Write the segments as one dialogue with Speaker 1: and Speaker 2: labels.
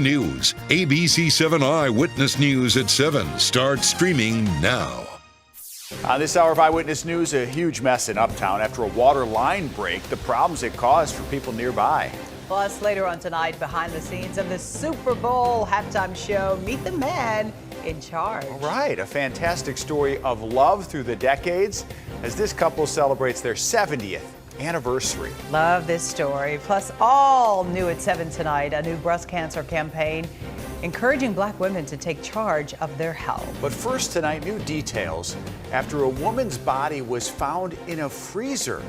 Speaker 1: News, ABC7 Eyewitness News at 7 starts streaming now.
Speaker 2: On this hour of Eyewitness News, a huge mess in Uptown after a water line break, the problems it caused for people nearby.
Speaker 3: Plus, later on tonight, behind the scenes of the Super Bowl halftime show, meet the man in charge.
Speaker 2: All right, a fantastic story of love through the decades as this couple celebrates their 70th anniversary.
Speaker 3: Love this story. Plus, all new at 7 tonight, a new breast cancer campaign encouraging Black women to take charge of their health.
Speaker 2: But first tonight, new details after a woman's body was found in a freezer.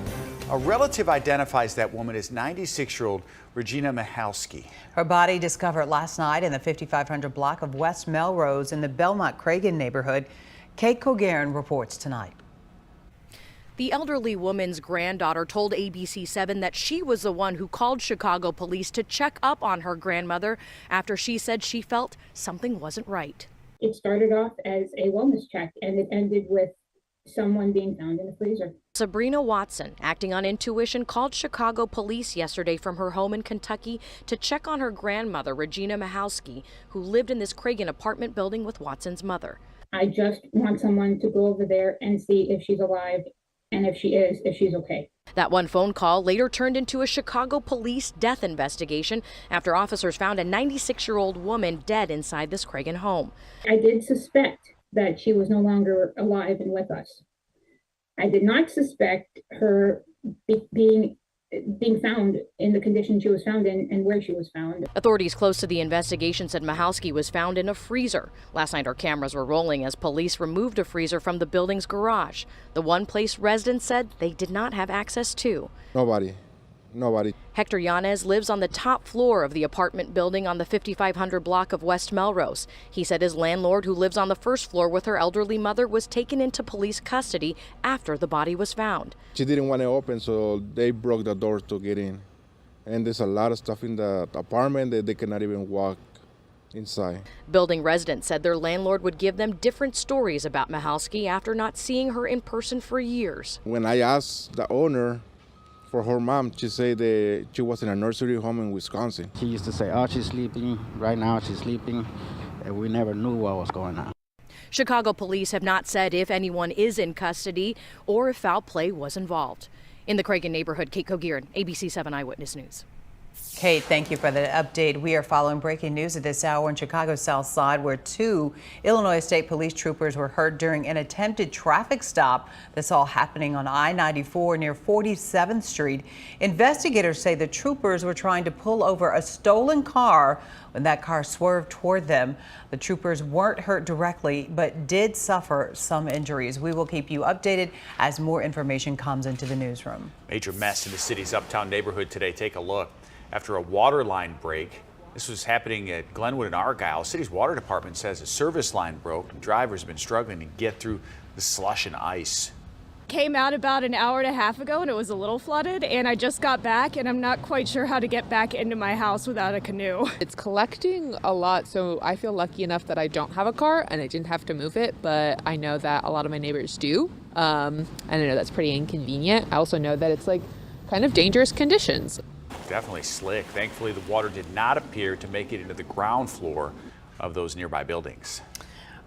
Speaker 2: A relative identifies that woman as 96-year-old Regina Michalski.
Speaker 3: Her body discovered last night in the 5500 block of West Melrose in the Belmont-Cragen neighborhood. Kate Cogarin reports tonight.
Speaker 4: The elderly woman's granddaughter told ABC7 that she was the one who called Chicago police to check up on her grandmother after she said she felt something wasn't right.
Speaker 5: It started off as a wellness check and it ended with someone being found in the freezer.
Speaker 4: Sabrina Watson, acting on intuition, called Chicago police yesterday from her home in Kentucky to check on her grandmother, Regina Michalski, who lived in this Cragen apartment building with Watson's mother.
Speaker 5: I just want someone to go over there and see if she's alive. And if she is, if she's okay.
Speaker 4: That one phone call later turned into a Chicago police death investigation after officers found a 96-year-old woman dead inside this Cragen home.
Speaker 5: I did suspect that she was no longer alive and with us. I did not suspect her being found in the condition she was found in and where she was found.
Speaker 4: Authorities close to the investigation said Michalski was found in a freezer. Last night, our cameras were rolling as police removed a freezer from the building's garage. The one place residents said they did not have access to.
Speaker 6: Nobody.
Speaker 4: Hector Yanez lives on the top floor of the apartment building on the 5500 block of West Melrose. He said his landlord, who lives on the first floor with her elderly mother, was taken into police custody after the body was found.
Speaker 6: She didn't want to open, so they broke the doors to get in. And there's a lot of stuff in the apartment that they cannot even walk inside.
Speaker 4: Building residents said their landlord would give them different stories about Michalski after not seeing her in person for years.
Speaker 6: When I asked the owner for her mom, she said that she was in a nursery home in Wisconsin.
Speaker 7: She used to say, oh, she's sleeping. Right now she's sleeping. And we never knew what was going on.
Speaker 4: Chicago police have not said if anyone is in custody or if foul play was involved. In the Cragen neighborhood, Kate Cogarin, ABC7 Eyewitness News.
Speaker 3: Kate, thank you for the update. We are following breaking news at this hour in Chicago's South Side, where 2 Illinois State Police troopers were hurt during an attempted traffic stop. This all happening on I-94 near 47th Street. Investigators say the troopers were trying to pull over a stolen car when that car swerved toward them. The troopers weren't hurt directly, but did suffer some injuries. We will keep you updated as more information comes into the newsroom.
Speaker 2: Major mess in the city's Uptown neighborhood today. Take a look. After a water line break, this was happening at Glenwood and Argyle. City's water department says a service line broke and drivers have been struggling to get through the slush and ice.
Speaker 8: Came out about an hour and a half ago and it was a little flooded, and I just got back and I'm not quite sure how to get back into my house without a canoe.
Speaker 9: It's collecting a lot, so I feel lucky enough that I don't have a car and I didn't have to move it, but I know that a lot of my neighbors do, and I know that's pretty inconvenient. I also know that it's like kind of dangerous conditions.
Speaker 2: Definitely slick. Thankfully, the water did not appear to make it into the ground floor of those nearby buildings.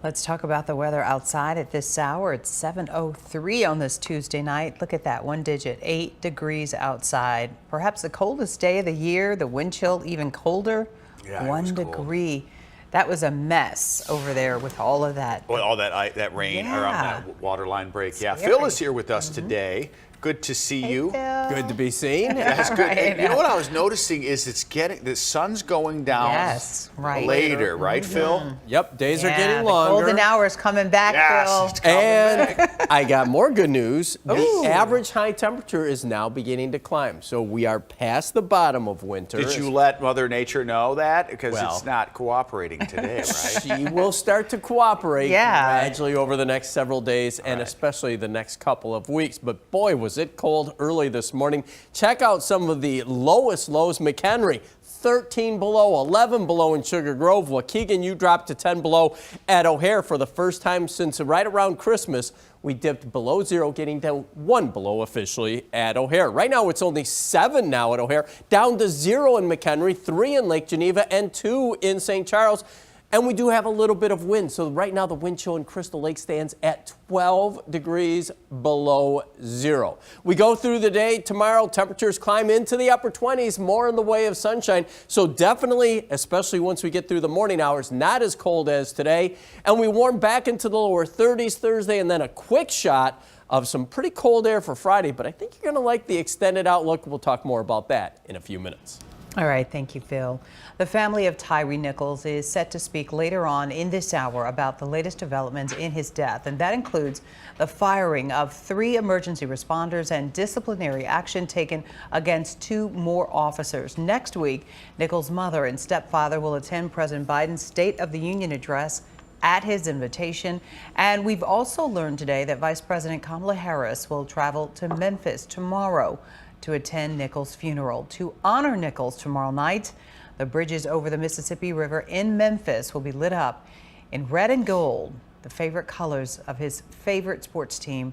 Speaker 3: Let's talk about the weather outside at this hour. It's 7:03 on this Tuesday night. Look at that, one digit, 8 degrees outside. Perhaps the coldest day of the year. The wind chill even colder,
Speaker 2: Yeah,
Speaker 3: 1 degree. That was a mess over there with all of that.
Speaker 2: Well, all that rain around that water line break. Yeah, Phil is here with us today. Good to see you.
Speaker 3: Phil.
Speaker 10: Good to be seen.
Speaker 2: That's good. Right. You know what I was noticing is the sun's going down later, right, Phil?
Speaker 10: Yep, days are getting longer.
Speaker 3: The golden hour's coming back, Phil.
Speaker 10: And I got more good news. The average high temperature is now beginning to climb. So we are past the bottom of winter.
Speaker 2: Did you let Mother Nature know that? Because it's not cooperating today, right?
Speaker 10: She will start to cooperate gradually over the next several days and especially the next couple of weeks. But boy, was it cold early this morning. Check out some of the lowest lows. McHenry, 13 below, 11 below in Sugar Grove. Waukegan, you dropped to 10 below at O'Hare for the first time since right around Christmas. We dipped below 0, getting down 1 below officially at O'Hare. Right now, it's only 7 now at O'Hare, down to 0 in McHenry, 3 in Lake Geneva, and 2 in St. Charles. And we do have a little bit of wind. So right now the wind chill in Crystal Lake stands at 12 degrees below 0. We go through the day tomorrow. Temperatures climb into the upper 20s, more in the way of sunshine. So definitely, especially once we get through the morning hours, not as cold as today. And we warm back into the lower 30s Thursday, and then a quick shot of some pretty cold air for Friday. But I think you're going to like the extended outlook. We'll talk more about that in a few minutes.
Speaker 3: All right, thank you, Phil. The family of Tyree Nichols is set to speak later on in this hour about the latest developments in his death, and that includes the firing of 3 emergency responders and disciplinary action taken against 2 more officers. Next week, Nichols' mother and stepfather will attend President Biden's State of the Union address at his invitation. And we've also learned today that Vice President Kamala Harris will travel to Memphis tomorrow to attend Nichols' funeral. To honor Nichols tomorrow night, the bridges over the Mississippi River in Memphis will be lit up in red and gold, the favorite colors of his favorite sports team,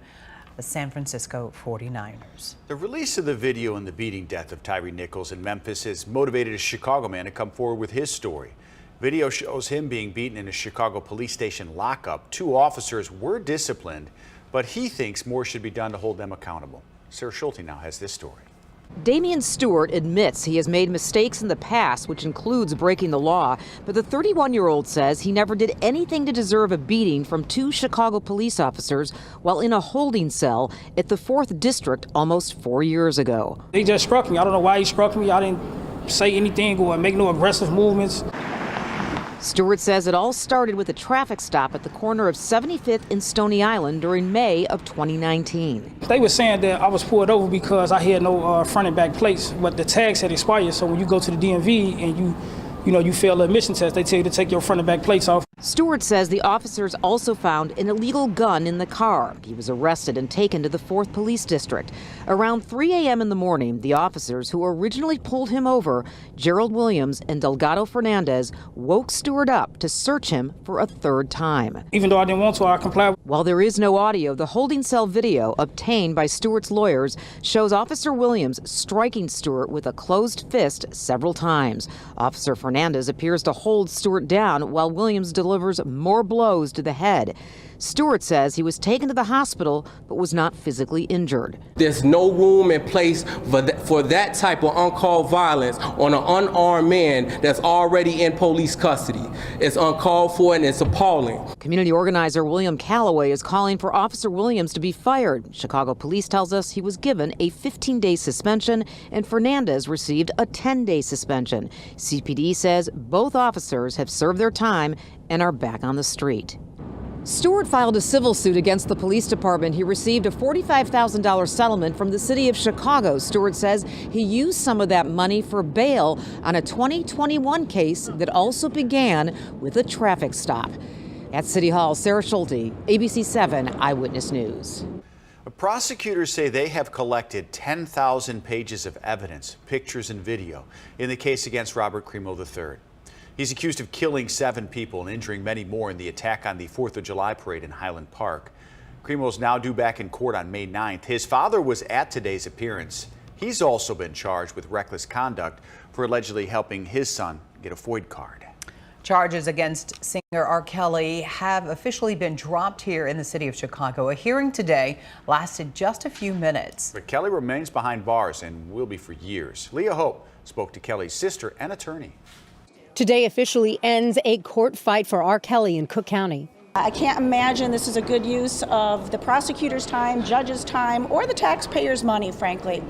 Speaker 3: the San Francisco 49ers.
Speaker 2: The release of the video and the beating death of Tyree Nichols in Memphis has motivated a Chicago man to come forward with his story. Video shows him being beaten in a Chicago police station lockup. 2 officers were disciplined, but he thinks more should be done to hold them accountable. Sarah Schulte now has this story.
Speaker 11: Damian Stewart admits he has made mistakes in the past, which includes breaking the law, but the 31-year-old says he never did anything to deserve a beating from 2 Chicago police officers while in a holding cell at the 4th District almost 4 years ago.
Speaker 12: He just struck me. I don't know why he struck me. I didn't say anything or make no aggressive movements.
Speaker 11: Stewart says it all started with a traffic stop at the corner of 75th and Stony Island during May of 2019.
Speaker 12: They were saying that I was pulled over because I had no front and back plates, but the tags had expired. So when you go to the DMV and you fail the emission test, they tell you to take your front and back plates off.
Speaker 11: Stewart says the officers also found an illegal gun in the car. He was arrested and taken to the 4th Police District. Around 3 a.m. in the morning, the officers who originally pulled him over, Gerald Williams and Delgado Fernandez, woke Stewart up to search him for a 3rd time.
Speaker 12: Even though I didn't want to, I complied.
Speaker 11: While there is no audio, the holding cell video obtained by Stewart's lawyers shows Officer Williams striking Stewart with a closed fist several times. Officer Fernandez appears to hold Stewart down while Williams delivers more blows to the head. Stewart says he was taken to the hospital but was not physically injured.
Speaker 13: There's no room in place for that type of uncalled violence on an unarmed man that's already in police custody. It's uncalled for and it's appalling.
Speaker 11: Community organizer William Calloway is calling for Officer Williams to be fired. Chicago police tells us he was given a 15-day suspension and Fernandez received a 10-day suspension. CPD says both officers have served their time and are back on the street. Stewart filed a civil suit against the police department. He received a $45,000 settlement from the city of Chicago. Stewart says he used some of that money for bail on a 2021 case that also began with a traffic stop. At City Hall, Sarah Schulte, ABC7 Eyewitness News.
Speaker 2: Prosecutors say they have collected 10,000 pages of evidence, pictures and video in the case against Robert Crimo III. He's accused of killing 7 people and injuring many more in the attack on the 4th of July parade in Highland Park. Crimo is now due back in court on May 9th. His father was at today's appearance. He's also been charged with reckless conduct for allegedly helping his son get a FOID card.
Speaker 3: Charges against singer R. Kelly have officially been dropped here in the city of Chicago. A hearing today lasted just a few minutes.
Speaker 2: But Kelly remains behind bars and will be for years. Leah Hope spoke to Kelly's sister and attorney.
Speaker 14: Today officially ends a court fight for R. Kelly in Cook County.
Speaker 15: I can't imagine this is a good use of the prosecutor's time, judge's time, or the taxpayers' money, frankly.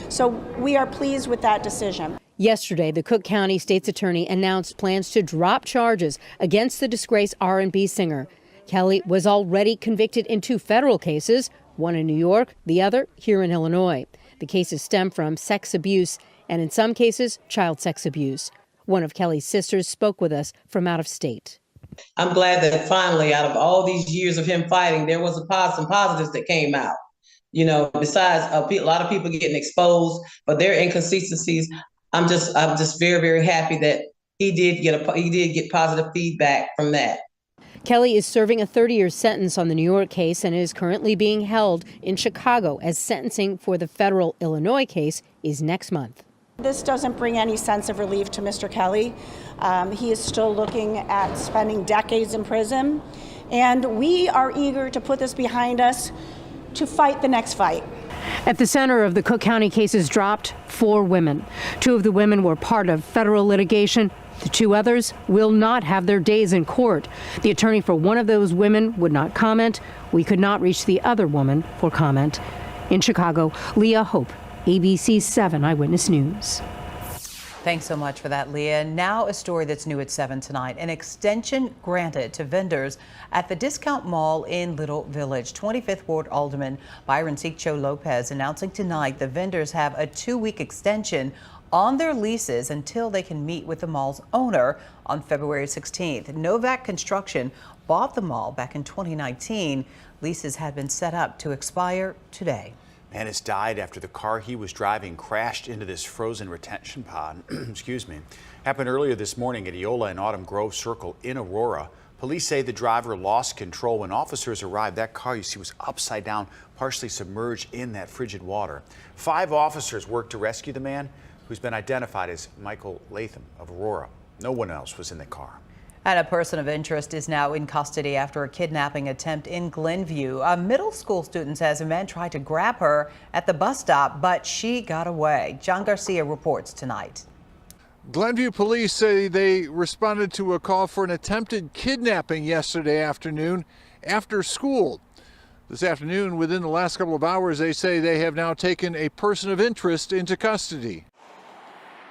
Speaker 15: So we are pleased with that decision.
Speaker 14: Yesterday, the Cook County State's Attorney announced plans to drop charges against the disgraced R&B singer. Kelly was already convicted in 2 federal cases, one in New York, the other here in Illinois. The cases stem from sex abuse and, in some cases, child sex abuse. One of Kelly's sisters spoke with us from out of state.
Speaker 16: I'm glad that finally, out of all these years of him fighting, there was some positives that came out. You know, besides a lot of people getting exposed for their inconsistencies, I'm just very, very happy that he did get positive feedback from that.
Speaker 14: Kelly is serving a 30-year sentence on the New York case and is currently being held in Chicago as sentencing for the federal Illinois case is next month.
Speaker 15: This doesn't bring any sense of relief to Mr. Kelly. He is still looking at spending decades in prison, and we are eager to put this behind us to fight the next fight.
Speaker 14: At the center of the Cook County cases dropped 4 women. 2 of the women were part of federal litigation. The 2 others will not have their days in court. The attorney for one of those women would not comment. We could not reach the other woman for comment. In Chicago, Leah Hope, ABC7 Eyewitness News.
Speaker 3: Thanks so much for that, Leah. Now a story that's new at 7 tonight. An extension granted to vendors at the Discount Mall in Little Village. 25th Ward Alderman Byron Siccho Lopez announcing tonight the vendors have a 2-week extension on their leases until they can meet with the mall's owner on February 16th. Novak Construction bought the mall back in 2019. Leases had been set up to expire today.
Speaker 2: Man has died after the car he was driving crashed into this frozen retention pond. Excuse me. Happened earlier this morning at Eola and Autumn Grove Circle in Aurora. Police say the driver lost control. When officers arrived, that car you see was upside down, partially submerged in that frigid water. 5 officers worked to rescue the man, who's been identified as Michael Latham of Aurora. No one else was in the car.
Speaker 3: And a person of interest is now in custody after a kidnapping attempt in Glenview. A middle school student says a man tried to grab her at the bus stop, but she got away. John Garcia reports tonight.
Speaker 17: Glenview police say they responded to a call for an attempted kidnapping yesterday afternoon after school. This afternoon, within the last couple of hours, they say they have now taken a person of interest into custody.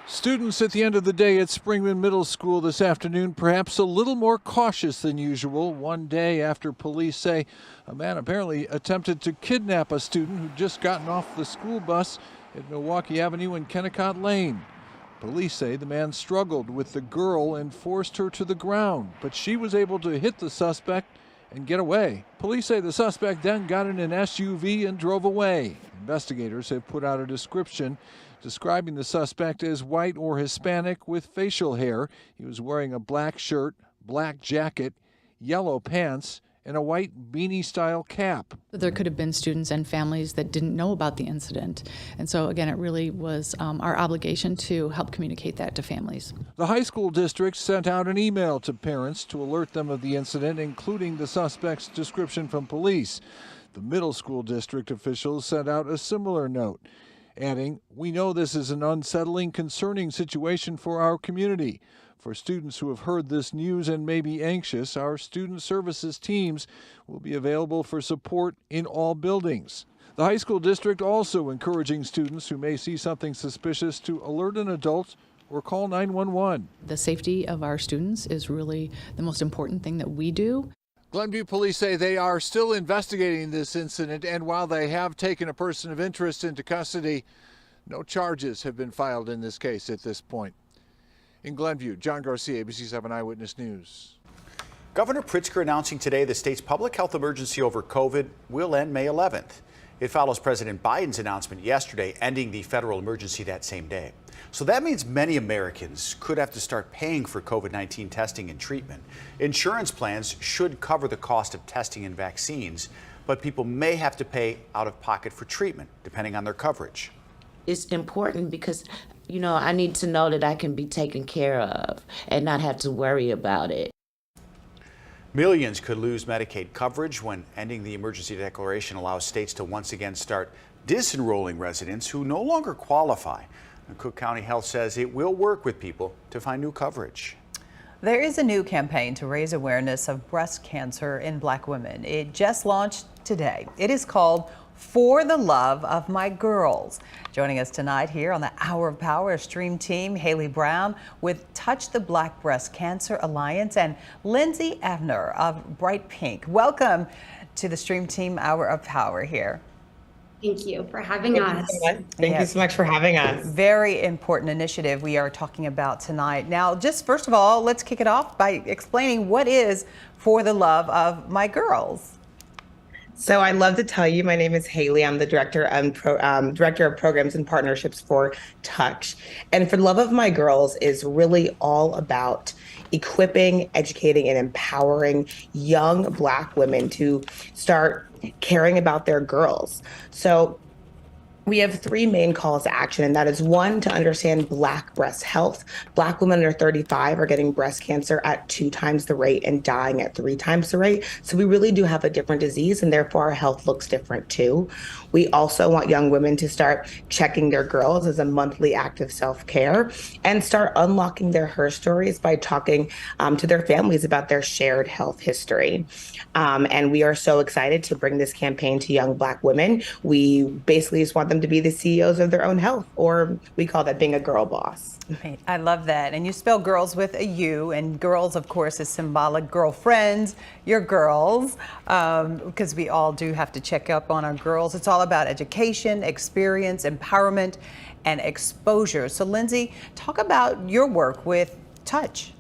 Speaker 17: Students at the end of the day at Springman Middle School this afternoon perhaps a little more cautious than usual, one day after police say a man apparently attempted to kidnap a student who'd just gotten off the school bus at Milwaukee Avenue and Kennecott Lane. Police say the man struggled with the girl and forced her to the ground, but she was able to hit the suspect and get away. Police say the suspect then got in an SUV and drove away. Investigators have put out a description describing the suspect as white or Hispanic with facial hair. He was wearing a black shirt, black jacket, yellow pants, and a white beanie-style cap.
Speaker 18: There could have been students and families that didn't know about the incident. And so, again, it really was our obligation to help communicate that to families.
Speaker 17: The high school district sent out an email to parents to alert them of the incident, including the suspect's description from police. The middle school district officials sent out a similar note, adding, "We know this is an unsettling, concerning situation for our community. For students who have heard this news and may be anxious, our student services teams will be available for support in all buildings." The high school district also encouraging students who may see something suspicious to alert an adult or call 911.
Speaker 18: The safety of our students is really the most important thing that we do.
Speaker 17: Glenview police say they are still investigating this incident, and while they have taken a person of interest into custody, no charges have been filed in this case at this point. In Glenview, John Garcia, ABC7 Eyewitness News.
Speaker 2: Governor Pritzker announcing today the state's public health emergency over COVID will end May 11th. It follows President Biden's announcement yesterday ending the federal emergency that same day. So that means many Americans could have to start paying for COVID-19 testing and treatment. Insurance plans should cover the cost of testing and vaccines, but people may have to pay out of pocket for treatment, depending on their coverage.
Speaker 19: It's important because, I need to know that I can be taken care of and not have to worry about it.
Speaker 2: Millions could lose Medicaid coverage when ending the emergency declaration allows states to once again start disenrolling residents who no longer qualify. Cook County Health says it will work with people to find new coverage.
Speaker 3: There is a new campaign to raise awareness of breast cancer in Black women. It just launched today. It is called For the Love of My Girls. Joining us tonight here on the Hour of Power Stream Team, Haley Brown with Touch the Black Breast Cancer Alliance and Lindsay Avner of Bright Pink. Welcome to the Stream Team Hour of Power here.
Speaker 20: Thank you for having us.
Speaker 21: Thank you so much for having us.
Speaker 3: Very important initiative we are talking about tonight. Now, just first of all, let's kick it off by explaining what is For the Love of My Girls.
Speaker 21: So I'd love to tell you, my name is Haley. I'm the director of programs and partnerships for Touch. And For the Love of My Girls is really all about equipping, educating, and empowering young Black women to start caring about their girls. So we have three main calls to action, and that is one, to understand Black breast health. Black women under 35 are getting breast cancer at 2 times the rate and dying at 3 times the rate. So we really do have a different disease, and therefore our health looks different too. We also want young women to start checking their girls as a monthly active self-care and start unlocking their her stories by talking to their families about their shared health history. And we are so excited to bring this campaign to young Black women. We basically just want them to be the CEOs of their own health, or we call that being a girl boss.
Speaker 3: Right. I love that. And you spell girls with a U, and girls, of course, is symbolic. Girlfriends, your girls, because we all do have to check up on our girls. It's all about education, experience, empowerment, and exposure. So, Lindsay, talk about your work with Touch.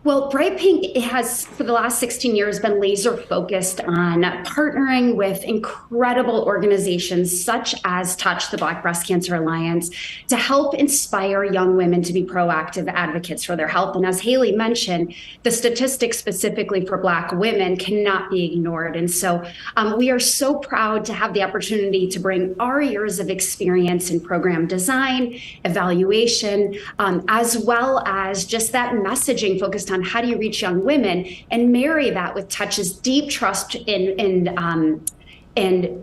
Speaker 20: Well, Bright Pink has, for the last 16 years, been laser focused on partnering with incredible organizations such as Touch, the Black Breast Cancer Alliance, to help inspire young women to be proactive advocates for their health. And as Haley mentioned, the statistics specifically for Black women cannot be ignored. And so we are so proud to have the opportunity to bring our years of experience in program design, evaluation, as well as just that messaging focused on how do you reach young women, and marry that with Touch's deep trust and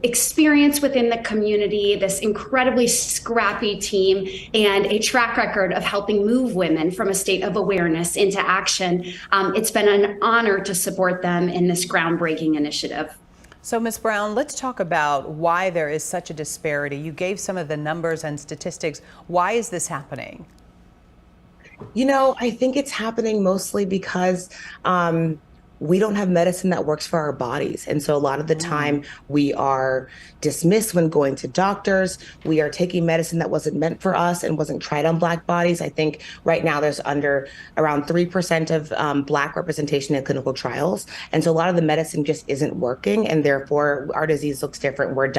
Speaker 20: experience within the community, this incredibly scrappy team, and a track record of helping move women from a state of awareness into action. It's been an honor to support them in this groundbreaking initiative.
Speaker 3: So, Ms. Brown, let's talk about why there is such a disparity. You gave some of the numbers and statistics. Why is this happening?
Speaker 21: You know, I think it's happening mostly because we don't have medicine that works for our bodies. And so a lot of the time we are dismissed when going to doctors. We are taking medicine that wasn't meant for us and wasn't tried on Black bodies. I think right now there's around 3% of Black representation in clinical trials. And so a lot of the medicine just isn't working, and therefore our disease looks different. We're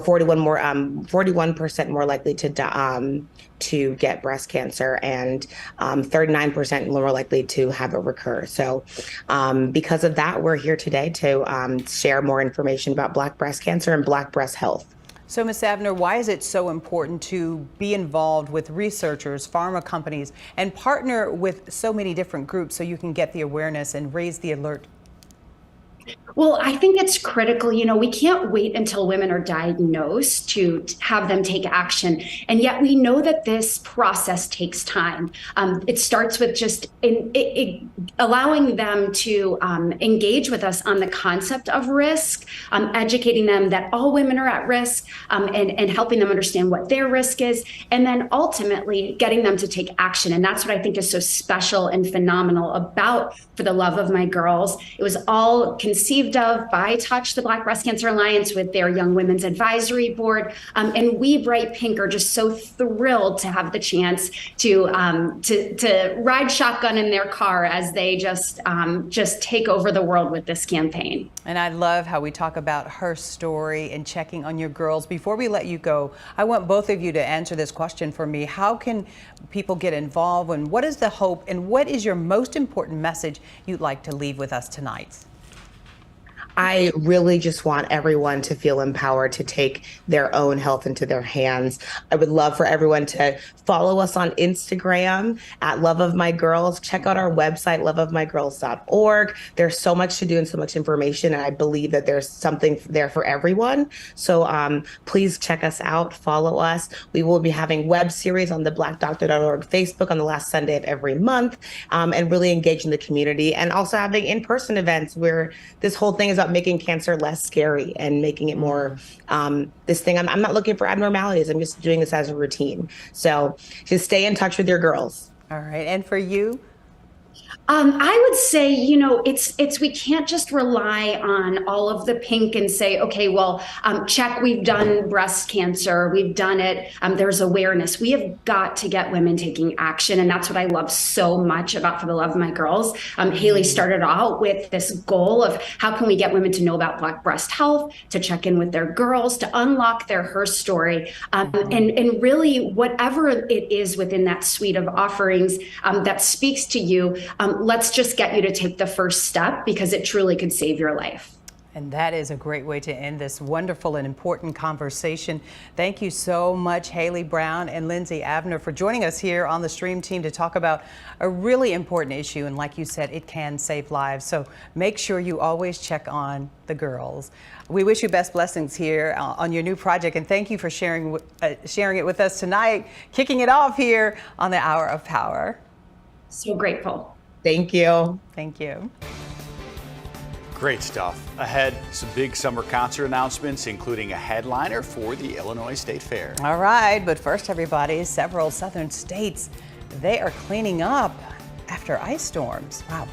Speaker 21: 41% more likely to get breast cancer, and 39% more likely to have it recur. So because of that, we're here today to share more information about Black breast cancer and Black breast health.
Speaker 3: So, Ms. Abner, why is it so important to be involved with researchers, pharma companies, and partner with so many different groups so you can get the awareness and raise the alert?
Speaker 20: Well, I think it's critical. You know, we can't wait until women are diagnosed to have them take action. And yet we know that this process takes time. It starts with just allowing them to engage with us on the concept of risk, educating them that all women are at risk, and helping them understand what their risk is, and then ultimately getting them to take action. And that's what I think is so special and phenomenal about For the Love of My Girls. It was all conceived of by Touch, the Black Breast Cancer Alliance, with their Young Women's Advisory Board. And we, Bright Pink, are just so thrilled to have the chance to ride shotgun in their car as they just take over the world with this campaign.
Speaker 3: And I love how we talk about her story and checking on your girls. Before we let you go, I want both of you to answer this question for me. How can people get involved, and what is the hope, and what is your most important message you'd like to leave with us tonight?
Speaker 21: I really just want everyone to feel empowered to take their own health into their hands. I would love for everyone to follow us on Instagram at Love of My Girls. Check out our website, loveofmygirls.org. There's so much to do and so much information, and I believe that there's something there for everyone. So please check us out, follow us. We will be having web series on the blackdoctor.org Facebook on the last Sunday of every month, and really engaging the community, and also having in-person events where this whole thing is about making cancer less scary and making it more this thing. I'm not looking for abnormalities. I'm just doing this as a routine. So just stay in touch with your girls.
Speaker 3: All right. And for you?
Speaker 20: I would say, it's we can't just rely on all of the pink and say, okay, well, check, we've done breast cancer, we've done it. There's awareness. We have got to get women taking action, and that's what I love so much about For the Love of My Girls. Haley started out with this goal of how can we get women to know about Black breast health, to check in with their girls, to unlock their her story, and really whatever it is within that suite of offerings that speaks to you. Let's just get you to take the first step because it truly could save your life.
Speaker 3: And that is a great way to end this wonderful and important conversation. Thank you so much, Haley Brown and Lindsay Avner, for joining us here on the Stream Team to talk about a really important issue. And like you said, it can save lives. So make sure you always check on the girls. We wish you best blessings here on your new project. And thank you for sharing it with us tonight, kicking it off here on the Hour of Power.
Speaker 20: So grateful.
Speaker 21: Thank you.
Speaker 3: Thank you.
Speaker 2: Great stuff. Ahead, some big summer concert announcements, including a headliner for the Illinois State Fair.
Speaker 3: All right, but first, everybody, several southern states, they are cleaning up after ice storms. Wow.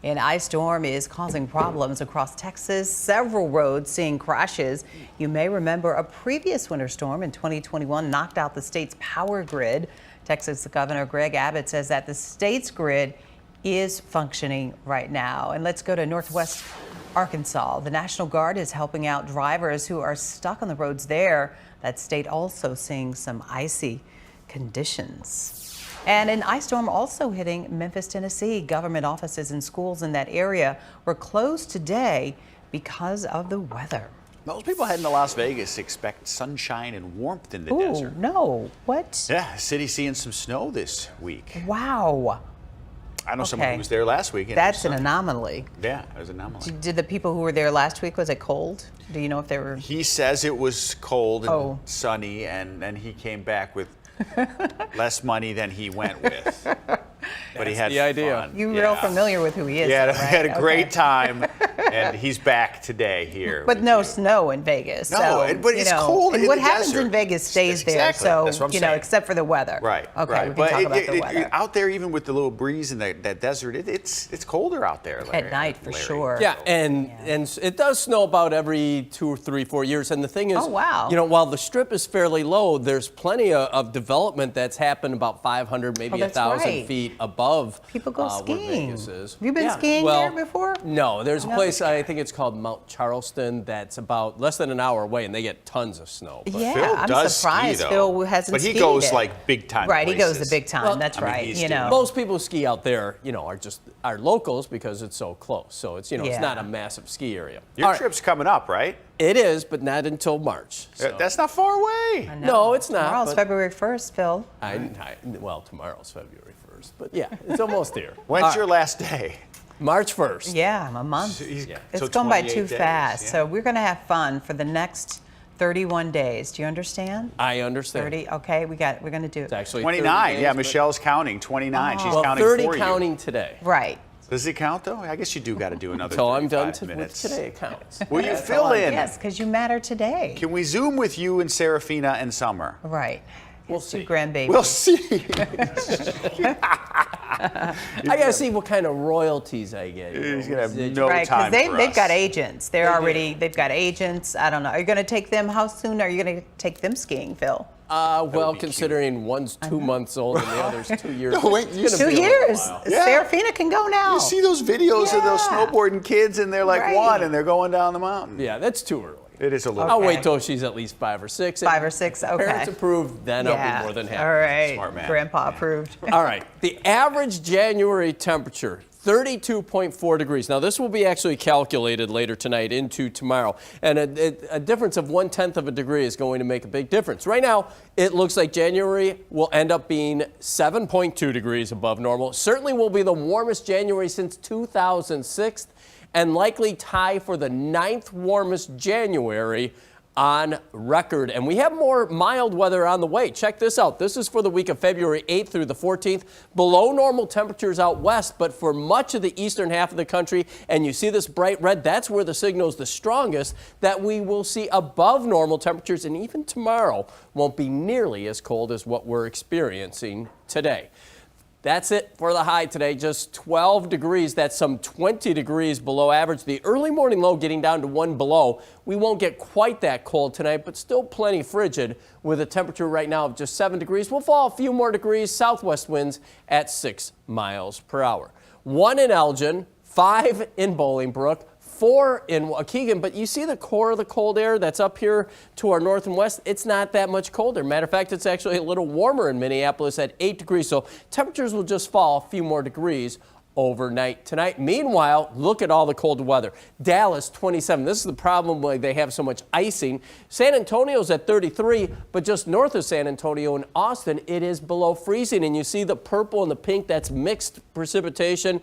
Speaker 3: An ice storm is causing problems across Texas. Several roads seeing crashes. You may remember a previous winter storm in 2021 knocked out the state's power grid. Texas Governor Greg Abbott says that the state's grid is functioning right now. And let's go to Northwest Arkansas. The National Guard is helping out drivers who are stuck on the roads there. That state also seeing some icy conditions. And an ice storm also hitting Memphis, Tennessee. Government offices and schools in that area were closed today because of the weather.
Speaker 2: Most people heading to Las Vegas expect sunshine and warmth in the desert.
Speaker 3: No, what?
Speaker 2: Yeah, the city's seeing some snow this week.
Speaker 3: Wow.
Speaker 2: I know someone who was there last week.
Speaker 3: That's an anomaly.
Speaker 2: Yeah, it was an anomaly.
Speaker 3: Did the people who were there last week, was it cold? Do you know if they were?
Speaker 2: He says it was cold and sunny, and then he came back with less money than he went with. But he had
Speaker 10: the idea.
Speaker 2: fun.
Speaker 3: You're real familiar with who he is.
Speaker 2: Yeah,
Speaker 3: though,
Speaker 2: we
Speaker 3: right?
Speaker 2: had a great time, and he's back today here.
Speaker 3: But no snow in Vegas.
Speaker 2: No,
Speaker 3: so,
Speaker 2: but it's cold
Speaker 3: and
Speaker 2: in
Speaker 3: what
Speaker 2: the
Speaker 3: happens
Speaker 2: desert.
Speaker 3: in Vegas stays
Speaker 2: Exactly.
Speaker 3: there. So,
Speaker 2: That's what I'm
Speaker 3: you know,
Speaker 2: saying.
Speaker 3: except for the weather.
Speaker 2: Right.
Speaker 3: Okay,
Speaker 2: right.
Speaker 3: we can talk about the weather.
Speaker 2: Out there, even with the little breeze in that desert, it's colder out there. Larry,
Speaker 3: At night, for sure.
Speaker 10: Yeah, and it does snow about every 2 or 3, 4 years. And the thing is, while the strip is fairly low, there's plenty of development that's happened about 500, maybe 1,000 feet above.
Speaker 3: People go skiing.
Speaker 10: Vegas is.
Speaker 3: Have you been skiing there before?
Speaker 10: No, there's a place, I think it's called Mount Charleston, that's about less than an hour away, and they get tons of snow.
Speaker 3: But yeah, I'm surprised Phil hasn't skied.
Speaker 2: But he goes like big time
Speaker 3: Right,
Speaker 2: places.
Speaker 3: he goes the big time.
Speaker 10: Well,
Speaker 3: that's right. You know,
Speaker 10: most people who ski out there, are locals because it's so close. So it's it's not a massive ski area.
Speaker 2: Your trip's coming up, right?
Speaker 10: It is, but not until March. So.
Speaker 2: That's not far away.
Speaker 10: No, it's not.
Speaker 3: Tomorrow's February 1st, Phil.
Speaker 10: Well, tomorrow's February 1st, but yeah, it's almost here.
Speaker 2: When's your last day?
Speaker 10: March 1st.
Speaker 3: Yeah, a month.
Speaker 2: So
Speaker 3: it's gone by too fast.
Speaker 2: Yeah.
Speaker 3: So we're going to have fun for the next 31 days. Do you understand?
Speaker 10: I understand.
Speaker 3: 30. Okay, we're going to do it.
Speaker 10: It's actually
Speaker 2: 29.
Speaker 10: 30
Speaker 2: Yeah,
Speaker 10: days,
Speaker 2: Michelle's counting. 29. She's
Speaker 10: well,
Speaker 2: counting
Speaker 10: 30
Speaker 2: for
Speaker 10: counting
Speaker 2: you.
Speaker 10: today.
Speaker 3: Right.
Speaker 2: Does it count though? I guess you do got to do another.
Speaker 10: Until I'm done
Speaker 2: with
Speaker 10: with today, it counts.
Speaker 2: Will you fill in?
Speaker 3: Yes, because you matter today.
Speaker 2: Can we Zoom with you and Serafina and Summer?
Speaker 3: Right.
Speaker 10: We'll see.
Speaker 3: Grandbaby.
Speaker 2: We'll see.
Speaker 10: I gotta see what kind of royalties I get.
Speaker 2: He's gonna have no
Speaker 3: Right,
Speaker 2: time
Speaker 3: because
Speaker 2: for
Speaker 3: they've
Speaker 2: us.
Speaker 3: got agents. They've got agents. I don't know. Are you going to take them? How soon are you going to take them skiing, Phil?
Speaker 10: Well, considering one's 2 months old and the other's 2 years.
Speaker 2: No, wait,
Speaker 10: it's
Speaker 3: 2
Speaker 10: gonna be a
Speaker 3: years.
Speaker 10: while.
Speaker 2: Yeah.
Speaker 3: Serafina can go now.
Speaker 2: You see those videos of those snowboarding kids, and they're like
Speaker 3: Right.
Speaker 2: 1, and they're going down the mountain.
Speaker 10: Yeah, that's too early.
Speaker 2: It is a little.
Speaker 10: I'll wait till she's at least 5 or 6.
Speaker 3: 5 or 6,
Speaker 10: If
Speaker 3: okay.
Speaker 10: Parents approved, then I'll be more than happy.
Speaker 3: All right.
Speaker 2: Smart man.
Speaker 3: Grandpa approved.
Speaker 10: All right. The average January temperature, 32.4 degrees. Now, this will be actually calculated later tonight into tomorrow. And a difference of 1/10 of a degree is going to make a big difference. Right now, it looks like January will end up being 7.2 degrees above normal. Certainly will be the warmest January since 2006 and likely tie for the 9th warmest January on record. And we have more mild weather on the way. Check this out. This is for the week of February 8th through the 14th. Below normal temperatures out west, but for much of the eastern half of the country, and you see this bright red, that's where the signal is the strongest, that we will see above normal temperatures, and even tomorrow won't be nearly as cold as what we're experiencing today. That's it for the high today, just 12 degrees. That's some 20 degrees below average. The early morning low getting down to 1 below. We won't get quite that cold tonight, but still plenty frigid with a temperature right now of just 7 degrees. We'll fall a few more degrees, southwest winds at 6 miles per hour. 1 in Elgin, 5 in Bolingbrook, 4 in Waukegan, but you see the core of the cold air that's up here to our north and west? It's not that much colder. Matter of fact, it's actually a little warmer in Minneapolis at 8 degrees, so temperatures will just fall a few more degrees overnight tonight. Meanwhile, look at all the cold weather. Dallas, 27. This is the problem why they have so much icing. San Antonio's at 33, but just north of San Antonio in Austin, it is below freezing, and you see the purple and the pink, that's mixed precipitation,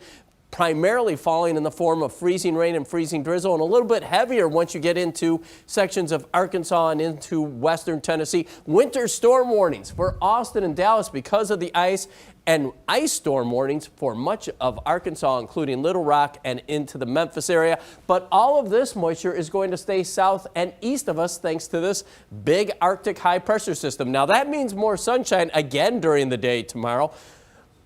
Speaker 10: primarily falling in the form of freezing rain and freezing drizzle, and a little bit heavier once you get into sections of Arkansas and into western Tennessee. Winter storm warnings for Austin and Dallas because of the ice, and ice storm warnings for much of Arkansas, including Little Rock and into the Memphis area. But all of this moisture is going to stay south and east of us thanks to this big Arctic high pressure system. Now that means more sunshine again during the day tomorrow,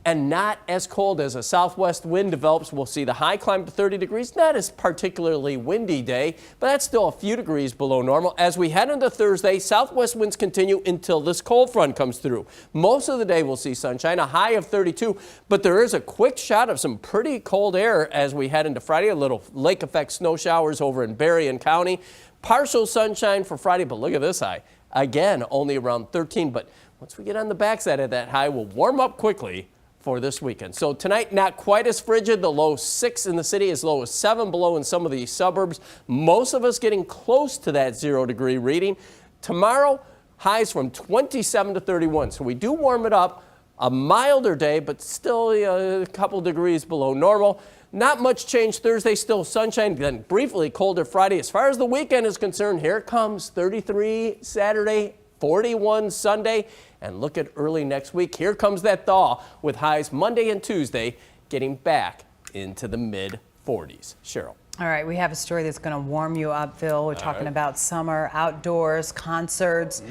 Speaker 10: and not as cold as a southwest wind develops. We'll see the high climb to 30 degrees. Not as particularly windy day, but that's still a few degrees below normal. As we head into Thursday, southwest winds continue until this cold front comes through. Most of the day we'll see sunshine, a high of 32, but there is a quick shot of some pretty cold air as we head into Friday. A little lake effect snow showers over in Berrien County. Partial sunshine for Friday, but look at this high. Again, only around 13, but once we get on the backside of that high, we'll warm up quickly for this weekend. So tonight, not quite as frigid. The low 6 in the city, as low as 7 below in some of the suburbs. Most of us getting close to that 0 degree reading. Tomorrow, highs from 27 to 31. So we do warm it up. A milder day, but still a couple degrees below normal. Not much change Thursday, still sunshine, then briefly colder Friday. As far as the weekend is concerned, here it comes. 33 Saturday, 41 Sunday. And look at early next week. Here comes that thaw with highs Monday and Tuesday getting back into the mid-40s. Cheryl.
Speaker 3: All right, we have a story that's going to warm you up, Phil. We're talking about summer, outdoors, concerts.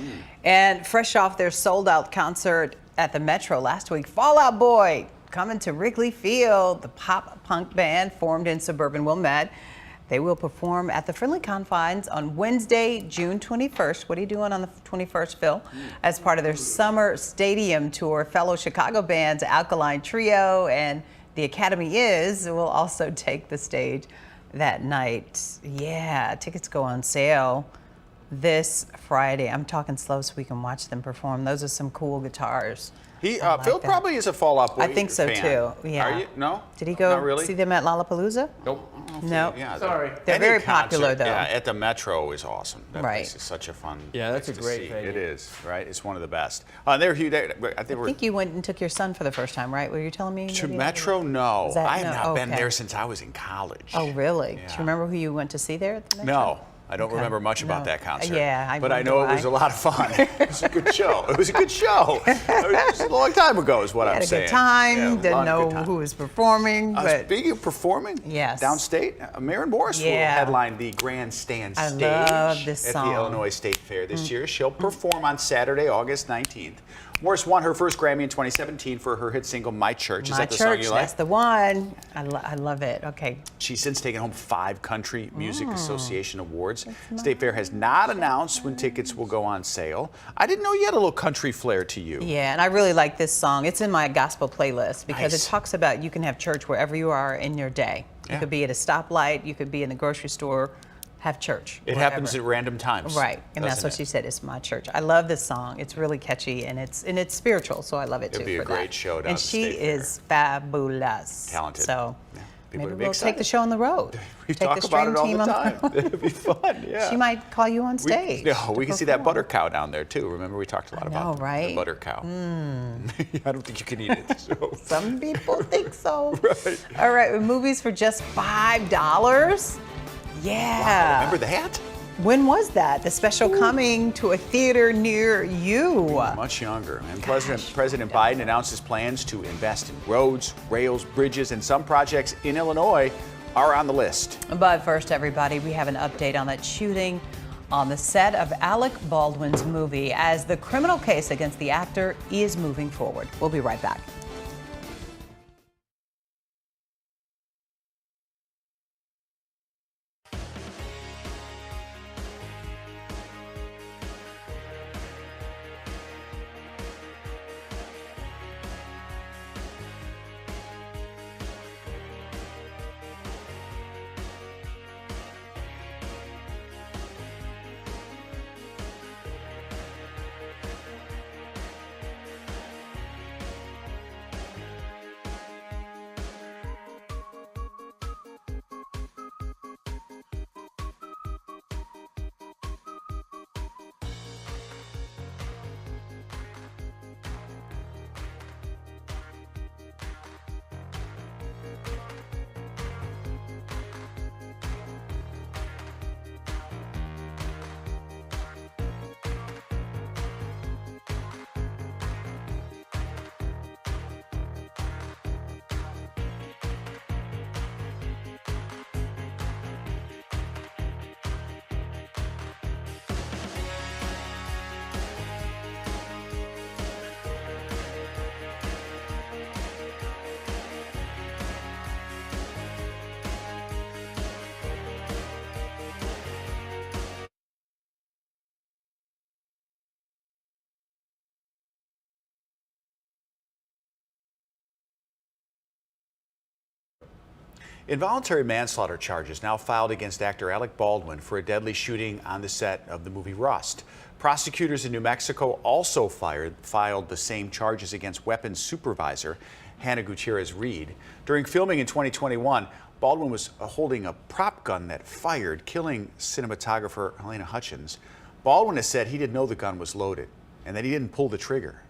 Speaker 3: And fresh off their sold-out concert at the Metro last week, Fall Out Boy coming to Wrigley Field. The pop-punk band formed in suburban Wilmette. They will perform at the Friendly Confines on Wednesday, June 21st. What are you doing on the 21st, Phil? As part of their summer stadium tour, fellow Chicago bands Alkaline Trio and The Academy Is will also take the stage that night. Yeah, tickets go on sale this Friday. I'm talking slow so we can watch them perform. Those are some cool guitars.
Speaker 2: Phil probably is a Fall Out Boy
Speaker 3: I think so
Speaker 2: fan.
Speaker 3: too. Yeah.
Speaker 2: Are you? No?
Speaker 3: Did he go
Speaker 2: Not really?
Speaker 3: see them at Lollapalooza?
Speaker 2: Nope.
Speaker 3: No.
Speaker 2: Yeah,
Speaker 10: Sorry.
Speaker 3: They're
Speaker 2: any
Speaker 3: very popular
Speaker 2: concert,
Speaker 3: though.
Speaker 2: Yeah, at the Metro is awesome. That
Speaker 3: Right.
Speaker 2: place is such a fun.
Speaker 10: Yeah, that's
Speaker 2: place
Speaker 10: a
Speaker 2: to
Speaker 10: great
Speaker 2: see.
Speaker 10: venue.
Speaker 2: It is, right? It's one of the best. They're huge. I
Speaker 3: think you went and took your son for the first time, right? Were you telling me?
Speaker 2: to
Speaker 3: maybe?
Speaker 2: Metro? No,
Speaker 3: Is that-
Speaker 2: I have
Speaker 3: no?
Speaker 2: not been
Speaker 3: Okay.
Speaker 2: there since I was in college.
Speaker 3: Oh, really?
Speaker 2: Yeah.
Speaker 3: Do you remember who you went to see there at the Metro?
Speaker 2: No, I don't remember much about that concert.
Speaker 3: Yeah,
Speaker 2: but I know it was a lot of fun. It was a good show. It was a good show. It was a long time ago, is what I'm saying.
Speaker 3: Had a good time. Didn't know who was performing. But
Speaker 2: speaking of performing,
Speaker 3: yes,
Speaker 2: downstate, Maren Morris will headline the grandstand stage
Speaker 3: love this
Speaker 2: at
Speaker 3: song.
Speaker 2: the Illinois State Fair this year. She'll perform on Saturday, August 19th. Morris won her first Grammy in 2017 for her hit single, My Church. Is that the song you like?
Speaker 3: That's the one. I love it. Okay.
Speaker 2: She's since taken home 5 Country Music Association awards. State Fair has not announced when tickets will go on sale. I didn't know you had a little country flair to you.
Speaker 3: Yeah, and I really like this song. It's in my gospel playlist because it talks about you can have church wherever you are in your day. You could be at a stoplight, you could be in the grocery store, have church.
Speaker 2: It happens at random times.
Speaker 3: Right, and that's what she said. It's my church. I love this song. It's really catchy and it's spiritual, so I love it too.
Speaker 2: It'd be a great show down
Speaker 3: and
Speaker 2: at the
Speaker 3: she
Speaker 2: State Fair.
Speaker 3: is fabulous.
Speaker 2: Talented.
Speaker 3: So
Speaker 2: People
Speaker 3: maybe
Speaker 2: would be
Speaker 3: we'll
Speaker 2: excited.
Speaker 3: take the show on the road.
Speaker 2: We
Speaker 3: take
Speaker 2: talk
Speaker 3: the
Speaker 2: about it all
Speaker 3: team
Speaker 2: the
Speaker 3: on
Speaker 2: time. It'd be fun. Yeah.
Speaker 3: She might call you on stage.
Speaker 2: We can see that butter cow down there too. Remember we talked a lot about the butter cow. I don't think you can eat it. So.
Speaker 3: Some people think so.
Speaker 2: Right.
Speaker 3: All right, movies for just $5. Yeah.
Speaker 2: Wow, remember that?
Speaker 3: When was that? The special coming to a theater near you.
Speaker 2: Much younger. And President Biden announced his plans to invest in roads, rails, bridges, and some projects in Illinois are on the list.
Speaker 3: But first, everybody, we have an update on that shooting on the set of Alec Baldwin's movie as the criminal case against the actor is moving forward. We'll be right back.
Speaker 2: Involuntary manslaughter charges now filed against actor Alec Baldwin for a deadly shooting on the set of the movie Rust. Prosecutors in New Mexico also filed the same charges against weapons supervisor Hannah Gutierrez-Reed. During filming in 2021, Baldwin was holding a prop gun that fired, killing cinematographer Helena Hutchins. Baldwin has said he didn't know the gun was loaded and that he didn't pull the trigger.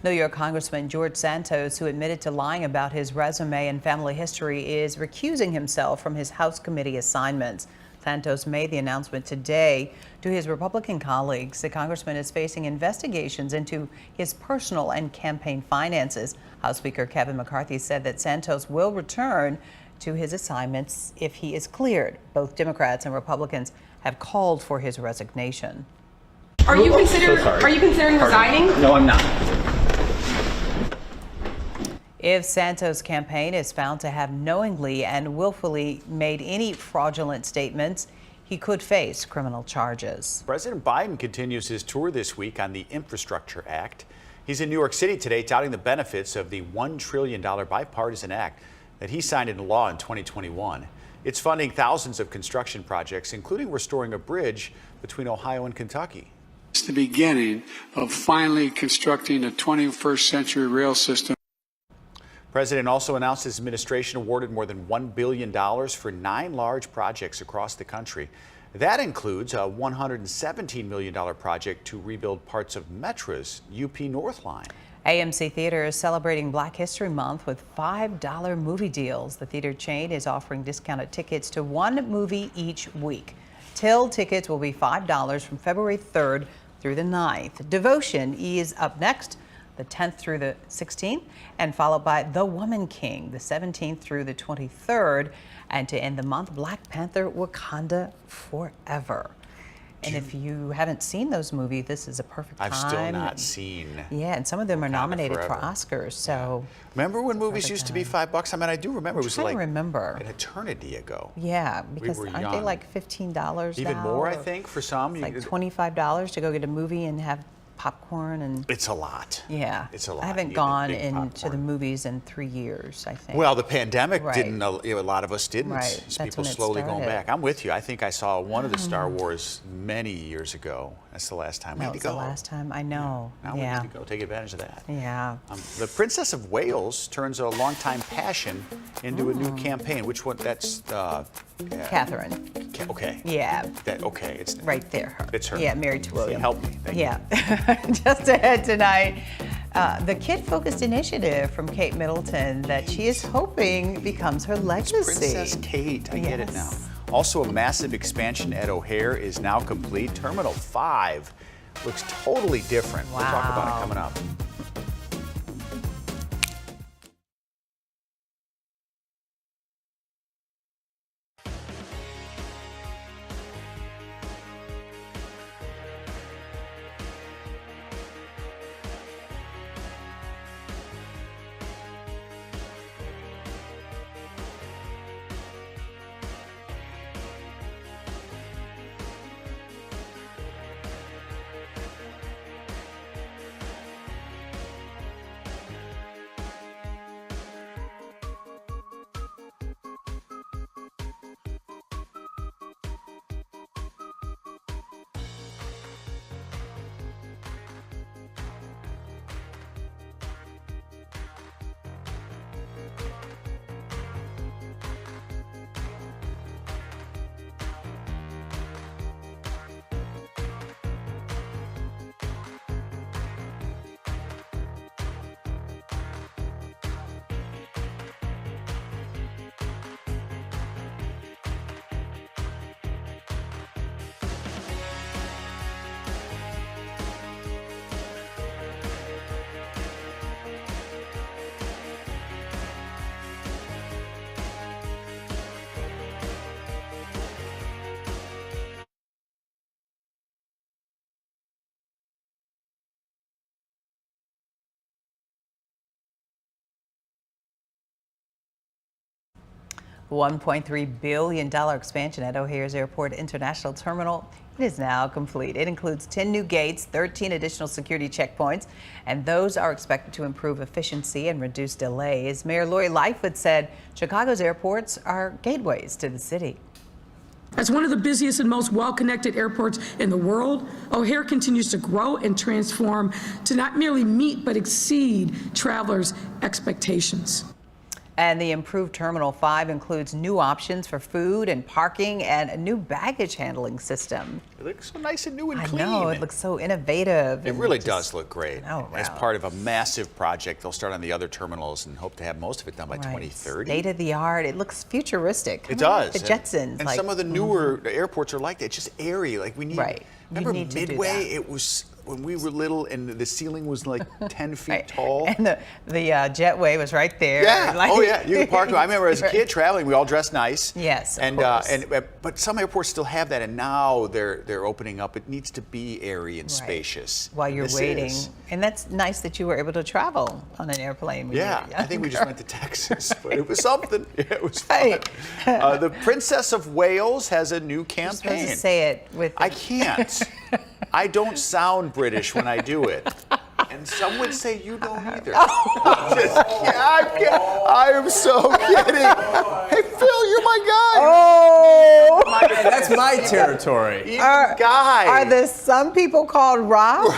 Speaker 3: New York Congressman George Santos, who admitted to lying about his resume and family history, is recusing himself from his House committee assignments. Santos made the announcement today to his Republican colleagues. The congressman is facing investigations into his personal and campaign finances. House Speaker Kevin McCarthy said that Santos will return to his assignments if he is cleared. Both Democrats and Republicans have called for his resignation.
Speaker 1: Are you considering resigning?
Speaker 22: No, I'm not.
Speaker 3: If Santos' campaign is found to have knowingly and willfully made any fraudulent statements, he could face criminal charges.
Speaker 2: President Biden continues his tour this week on the Infrastructure Act. He's in New York City today touting the benefits of the $1 trillion bipartisan act that he signed into law in 2021. It's funding thousands of construction projects, including restoring a bridge between Ohio and Kentucky.
Speaker 23: It's the beginning of finally constructing a 21st century rail system.
Speaker 2: The president also announced his administration awarded more than $1 billion for 9 large projects across the country. That includes a $117 million project to rebuild parts of Metra's UP North Line.
Speaker 3: AMC Theater is celebrating Black History Month with $5 movie deals. The theater chain is offering discounted tickets to one movie each week. Till tickets will be $5 from February 3rd through the 9th. Devotion is up next, the 10th through the 16th, and followed by The Woman King, the 17th through the 23rd. And to end the month, Black Panther: Wakanda Forever. And if you haven't seen those movies, this is a perfect time.
Speaker 2: I've still not seen.
Speaker 3: Yeah, and some of them are nominated for
Speaker 2: Forever.
Speaker 3: Oscars. So
Speaker 2: remember when movies used to be $5? I mean, I do remember. It was like
Speaker 3: remember.
Speaker 2: an eternity ago.
Speaker 3: Yeah, because
Speaker 2: we were
Speaker 3: aren't they
Speaker 2: young.
Speaker 3: like $15
Speaker 2: Even
Speaker 3: now?
Speaker 2: more, I think, for some.
Speaker 3: It's like $25 to go get a movie and have popcorn and.
Speaker 2: It's a lot.
Speaker 3: Yeah,
Speaker 2: It's a lot.
Speaker 3: I haven't
Speaker 2: You need
Speaker 3: gone
Speaker 2: big
Speaker 3: into
Speaker 2: popcorn.
Speaker 3: the movies in 3 years. I think.
Speaker 2: Well, the pandemic
Speaker 3: Right.
Speaker 2: didn't. A lot of us didn't.
Speaker 3: Right.
Speaker 2: As
Speaker 3: That's
Speaker 2: people
Speaker 3: when it
Speaker 2: slowly going
Speaker 3: started.
Speaker 2: back. I'm with you. I think I saw one of the Star Wars many years ago. That's the last time we
Speaker 3: That
Speaker 2: had
Speaker 3: was
Speaker 2: to go.
Speaker 3: the last time. I know.
Speaker 2: Now we need to go take advantage of that.
Speaker 3: Yeah.
Speaker 2: The Princess of Wales turns a longtime passion into a new campaign. Which one? That's
Speaker 3: Catherine.
Speaker 2: Okay.
Speaker 3: Yeah.
Speaker 2: Okay. It's
Speaker 3: right there. Her.
Speaker 2: It's her.
Speaker 3: Yeah, married to William.
Speaker 2: Help me. Thank
Speaker 3: Yeah. Just ahead tonight, the kid-focused initiative from Kate Middleton that she is hoping becomes her legacy.
Speaker 2: Princess Kate. I get it now. Also, a massive expansion at O'Hare is now complete. Terminal 5 looks totally different. We'll talk about it coming up.
Speaker 3: $1.3 billion expansion at O'Hare's Airport International Terminal. It is now complete. It includes 10 new gates, 13 additional security checkpoints, and those are expected to improve efficiency and reduce delays. Mayor Lori Lightfoot said Chicago's airports are gateways to the city.
Speaker 5: As one of the busiest and most well-connected airports in the world, O'Hare continues to grow and transform to not merely meet but exceed travelers' expectations.
Speaker 3: And the improved Terminal 5 includes new options for food and parking and a new baggage handling system.
Speaker 2: It looks so nice and new and clean.
Speaker 3: I know, it looks so innovative.
Speaker 2: It really does look great.
Speaker 3: Oh, wow.
Speaker 2: As part of a massive project, they'll start on the other terminals and hope to have most of it done by 2030.
Speaker 3: State of the art. It looks futuristic.
Speaker 2: It does.
Speaker 3: The Jetsons.
Speaker 2: And some of the newer airports are like that. It's just airy. Like we need.
Speaker 3: Right.
Speaker 2: Remember
Speaker 3: You need to do
Speaker 2: Midway?
Speaker 3: that.
Speaker 2: It was when we were little, and the ceiling was like 10 feet tall.
Speaker 3: And the jetway was right there.
Speaker 2: Yeah.
Speaker 3: Like,
Speaker 2: Oh yeah. You can park. I remember as a kid traveling, we all dressed nice.
Speaker 3: Yes. Of
Speaker 2: And
Speaker 3: course.
Speaker 2: but some airports still have that, and now they're opening up. It needs to be airy and spacious.
Speaker 3: While you're
Speaker 2: This
Speaker 3: waiting.
Speaker 2: is.
Speaker 3: And that's nice that you were able to travel on an airplane. When
Speaker 2: Yeah,
Speaker 3: you were
Speaker 2: I think we just
Speaker 3: younger.
Speaker 2: went to Texas, but it was something. Yeah, it was fun. The Princess of Wales has a new
Speaker 3: You're
Speaker 2: campaign.
Speaker 3: supposed to say it with.
Speaker 2: I can't. I don't sound British when I do it. And some would say you don't either. I am so kidding. Hey, Phil, you're my guy.
Speaker 3: Oh!
Speaker 10: That's my territory.
Speaker 3: Are there some people called Rob?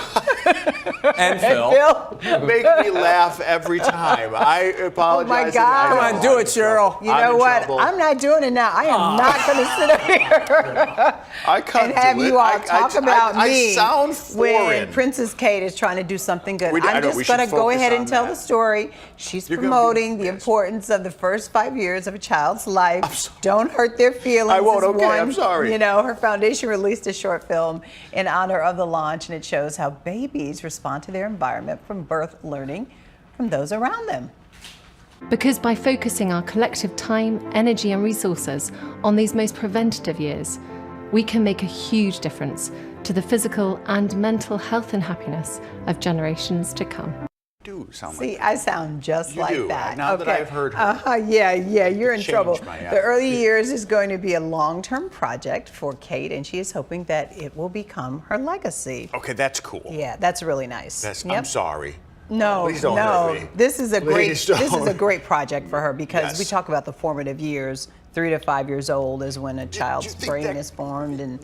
Speaker 10: And Phil.
Speaker 2: Make me laugh every time. I apologize.
Speaker 3: Oh my God.
Speaker 10: Come on, do it, Cheryl.
Speaker 3: You know what?
Speaker 2: Trouble.
Speaker 3: I'm not doing it now. I am not going to sit up here
Speaker 2: I can't
Speaker 3: and have
Speaker 2: do it.
Speaker 3: you all talk about me
Speaker 2: I sound
Speaker 3: when
Speaker 2: foreign.
Speaker 3: Princess Kate is trying to do something good.
Speaker 2: I
Speaker 3: I'm
Speaker 2: know,
Speaker 3: just
Speaker 2: we
Speaker 3: going to
Speaker 2: should
Speaker 3: go
Speaker 2: focus
Speaker 3: ahead
Speaker 2: on
Speaker 3: and tell
Speaker 2: that.
Speaker 3: the story. She's
Speaker 2: You're gonna
Speaker 3: promoting
Speaker 2: do
Speaker 3: the
Speaker 2: this.
Speaker 3: importance of the first 5 years of a child's life. Don't hurt their feelings.
Speaker 2: I won't.
Speaker 3: is
Speaker 2: Okay,
Speaker 3: one.
Speaker 2: I'm sorry.
Speaker 3: You know, her foundation released a short film in honor of the launch, and it shows how babies respond to their environment from birth, learning from those around them.
Speaker 6: Because by focusing our collective time, energy and resources on these most preventative years, we can make a huge difference to the physical and mental health and happiness of generations to come.
Speaker 2: Do sound
Speaker 3: See,
Speaker 2: like
Speaker 3: I sound just
Speaker 2: you
Speaker 3: like
Speaker 2: do.
Speaker 3: that.
Speaker 2: Now that I've heard her.
Speaker 3: Yeah, you're in
Speaker 2: Change
Speaker 3: trouble.
Speaker 2: my
Speaker 3: The early
Speaker 2: attitude.
Speaker 3: years is going to be a long-term project for Kate, and she is hoping that it will become her legacy.
Speaker 2: Okay, that's cool.
Speaker 3: Yeah, that's really nice.
Speaker 2: I'm
Speaker 3: Yep.
Speaker 2: sorry.
Speaker 3: No,
Speaker 2: Please don't hurt me.
Speaker 3: This is a
Speaker 2: Please don't.
Speaker 3: great project for her because we
Speaker 2: Yes.
Speaker 3: talk about the formative years. 3 to 5 years old is when a child's
Speaker 2: think
Speaker 3: brain
Speaker 2: that-
Speaker 3: is formed, and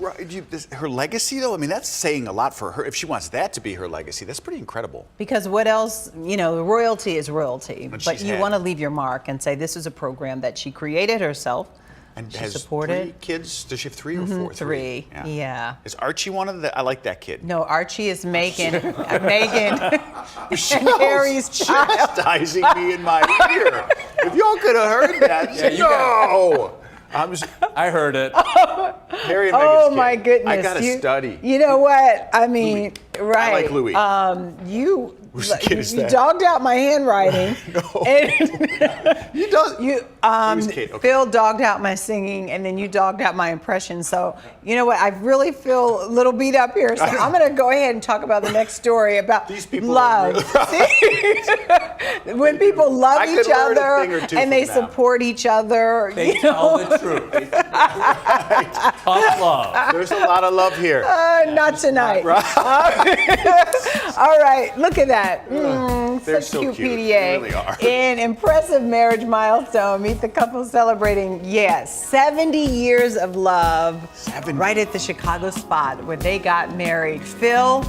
Speaker 2: Her legacy, though, I mean, that's saying a lot for her. If she wants that to be her legacy, that's pretty incredible.
Speaker 3: because what else? You know, royalty is royalty,
Speaker 2: And
Speaker 3: but
Speaker 2: she's
Speaker 3: you
Speaker 2: had-
Speaker 3: want to leave your mark and say this is a program that she created herself.
Speaker 2: And
Speaker 3: She
Speaker 2: has
Speaker 3: supported.
Speaker 2: 3 kids. Does she have 3 or
Speaker 3: Mhm,
Speaker 2: 4?
Speaker 3: three. Yeah.
Speaker 2: Is Archie one of the? I like that kid.
Speaker 3: No, Archie is Megan. Megan.
Speaker 2: Smells
Speaker 3: Harry's child.
Speaker 2: chastising me in my ear. If y'all could have heard that,
Speaker 10: Yeah, you
Speaker 2: no.
Speaker 10: I heard it.
Speaker 2: Harry and Megan's
Speaker 3: Oh
Speaker 2: kid.
Speaker 3: my goodness!
Speaker 2: I gotta study.
Speaker 3: You know what? I mean, right?
Speaker 2: I like Louis.
Speaker 3: You
Speaker 2: Whose kid is
Speaker 3: you
Speaker 2: that?
Speaker 3: dogged out my handwriting.
Speaker 2: You don't.
Speaker 3: You
Speaker 2: Louis' kid, okay.
Speaker 3: Phil dogged out my singing, and then you dogged out my impression. So you know what? I really feel a little beat up here. So I'm going to go ahead and talk about the next story about
Speaker 2: These people
Speaker 3: love. See? When people love
Speaker 2: I
Speaker 3: each
Speaker 2: could learn a
Speaker 3: other
Speaker 2: thing or two
Speaker 3: and
Speaker 2: from
Speaker 3: they
Speaker 2: them.
Speaker 3: support each other,
Speaker 10: They
Speaker 3: you
Speaker 10: tell
Speaker 3: know?
Speaker 10: the truth. Tough love.
Speaker 2: There's a lot of love here.
Speaker 3: Not tonight. All right, look at that.
Speaker 2: They're
Speaker 3: Such
Speaker 2: so
Speaker 3: cute
Speaker 2: cute.
Speaker 3: PDA.
Speaker 2: They really are.
Speaker 3: An impressive marriage milestone. Meet the couple celebrating, 70 years of love.
Speaker 2: 70.
Speaker 3: Right at the Chicago spot where they got married. Phil,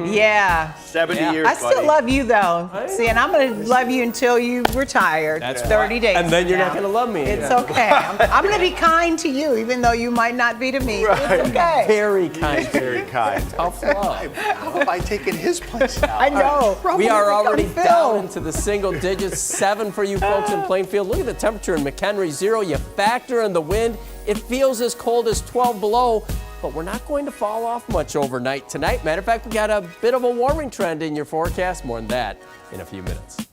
Speaker 3: yeah.
Speaker 2: 70 years,
Speaker 3: I still
Speaker 2: buddy.
Speaker 3: love you though. See, and I'm going to love you until you retire.
Speaker 10: That's
Speaker 3: 30 days.
Speaker 10: And then you're
Speaker 3: from
Speaker 10: not
Speaker 3: now.
Speaker 10: going to love me.
Speaker 3: It's okay. I'm going to be kind to you, even though you might not be to me. It's okay.
Speaker 10: Very kind.
Speaker 2: Very kind.
Speaker 10: Tough love.
Speaker 2: How have I taken his place now?
Speaker 3: I know.
Speaker 10: We are already
Speaker 3: Phil.
Speaker 10: down into the single digits, 7 for you folks in Plainfield. Look at the temperature in McHenry, 0. You factor in the wind, it feels as cold as 12 below, but we're not going to fall off much overnight tonight. Matter of fact, we got a bit of a warming trend in your forecast. More than that in a few minutes.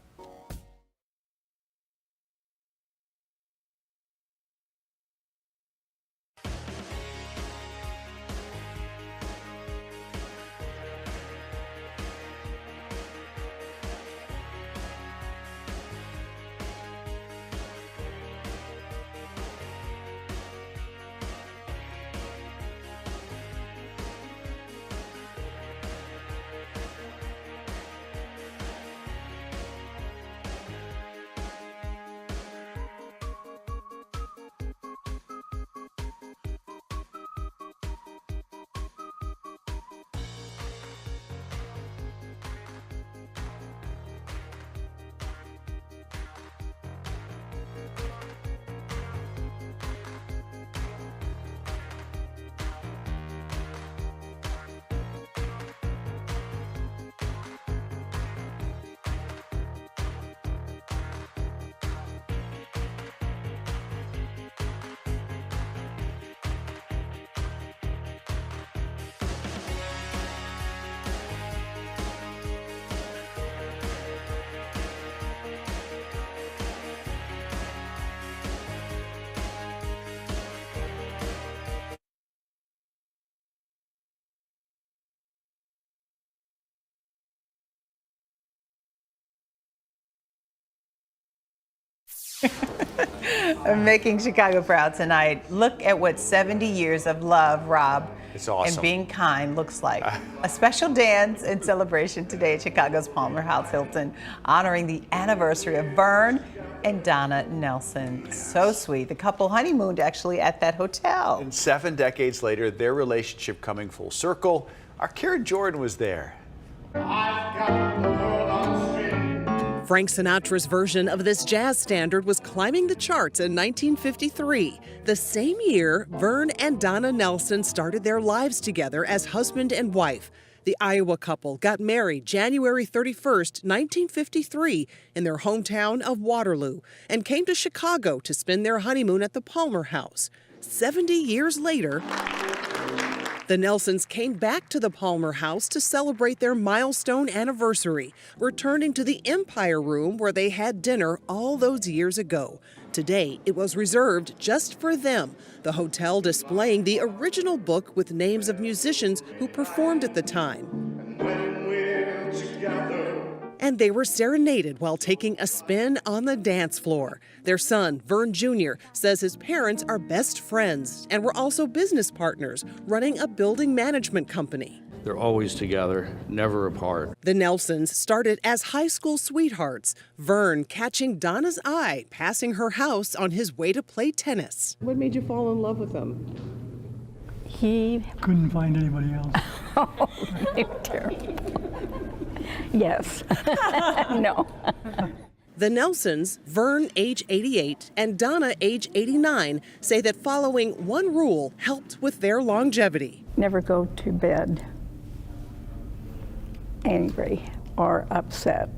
Speaker 3: I'm making Chicago proud tonight. Look at what 70 years of love, Rob,
Speaker 2: It's awesome.
Speaker 3: and being kind looks like. A special dance and celebration today at Chicago's Palmer House Hilton, honoring the anniversary of Vern and Donna Nelson. So sweet. The couple honeymooned actually at that hotel.
Speaker 2: And 7 decades later, their relationship coming full circle. Our Karen Jordan was there.
Speaker 7: Frank Sinatra's version of this jazz standard was climbing the charts in 1953, the same year Vern and Donna Nelson started their lives together as husband and wife. The Iowa couple got married January 31st, 1953, in their hometown of Waterloo and came to Chicago to spend their honeymoon at the Palmer House. 70 years later, the Nelsons came back to the Palmer House to celebrate their milestone anniversary, returning to the Empire Room where they had dinner all those years ago. Today, it was reserved just for them, the hotel displaying the original book with names of musicians who performed at the time. And they were serenaded while taking a spin on the dance floor. Their son, Vern Jr., says his parents are best friends and were also business partners running a building management company.
Speaker 4: They're always together, never apart.
Speaker 7: The Nelsons started as high school sweethearts, Vern catching Donna's eye passing her house on his way to play tennis.
Speaker 8: What made you fall in love with him?
Speaker 22: He
Speaker 8: couldn't find anybody else.
Speaker 22: Oh, terrible. Yes. No.
Speaker 7: The Nelsons, Vern, age 88, and Donna, age 89, say that following one rule helped with their longevity.
Speaker 22: Never go to bed angry or upset.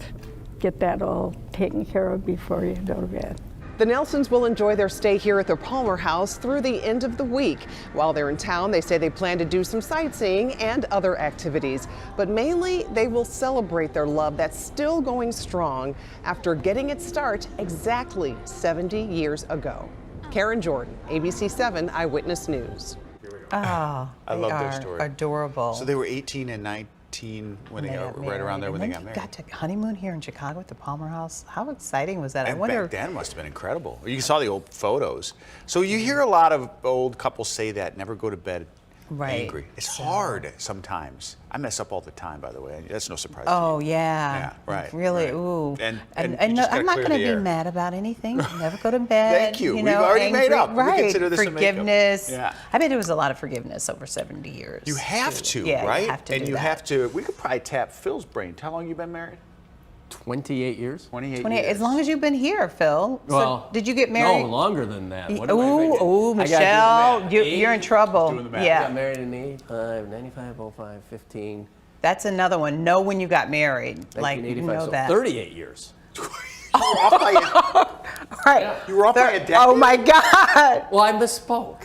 Speaker 22: Get that all taken care of before you go to bed.
Speaker 7: The Nelsons will enjoy their stay here at the Palmer House through the end of the week. While they're in town, they say they plan to do some sightseeing and other activities. But mainly, they will celebrate their love that's still going strong after getting its start exactly 70 years ago. Karen Jordan, ABC7 Eyewitness News.
Speaker 3: Oh,
Speaker 2: I love their story.
Speaker 3: Adorable.
Speaker 2: So they were 18 and 19 when they right around there when they got married.
Speaker 3: Got to honeymoon here in Chicago at the Palmer House. How exciting was that?
Speaker 2: And
Speaker 3: I wonder.
Speaker 2: back then must have been incredible. You saw the old photos. So you hear a lot of old couples say that, never go to bed angry. It's hard sometimes. I mess up all the time, by the way. That's no surprise to you.
Speaker 3: Oh, yeah.
Speaker 2: Yeah, right.
Speaker 3: Really,
Speaker 2: right.
Speaker 3: ooh.
Speaker 2: And
Speaker 3: no, I'm not going to be mad about anything. Never go to bed.
Speaker 2: Thank you. We've
Speaker 3: know,
Speaker 2: already made up.
Speaker 3: Right.
Speaker 2: We consider this
Speaker 3: Forgiveness.
Speaker 2: a makeup. Yeah.
Speaker 3: I bet there was a lot of forgiveness over 70 years.
Speaker 2: You have to,
Speaker 3: yeah,
Speaker 2: right?
Speaker 3: You have to
Speaker 2: and
Speaker 3: do
Speaker 2: you
Speaker 3: that.
Speaker 2: have to. We could probably tap Phil's brain. How long you been married?
Speaker 10: 28 years.
Speaker 2: 28
Speaker 3: 28,
Speaker 2: years.
Speaker 3: as long as you've been here, Phil.
Speaker 10: Well,
Speaker 3: so did you get married?
Speaker 10: No, longer than that. What
Speaker 3: Ooh, Michelle, you're in trouble.
Speaker 10: I
Speaker 3: Yeah.
Speaker 10: got married in 85, 95, 05, 15.
Speaker 3: That's another one. Know when you got married. Like, you know
Speaker 10: so
Speaker 3: that.
Speaker 10: 38 years.
Speaker 3: Right.
Speaker 2: You were off by a decade?
Speaker 3: Oh, my God.
Speaker 10: Well, I misspoke.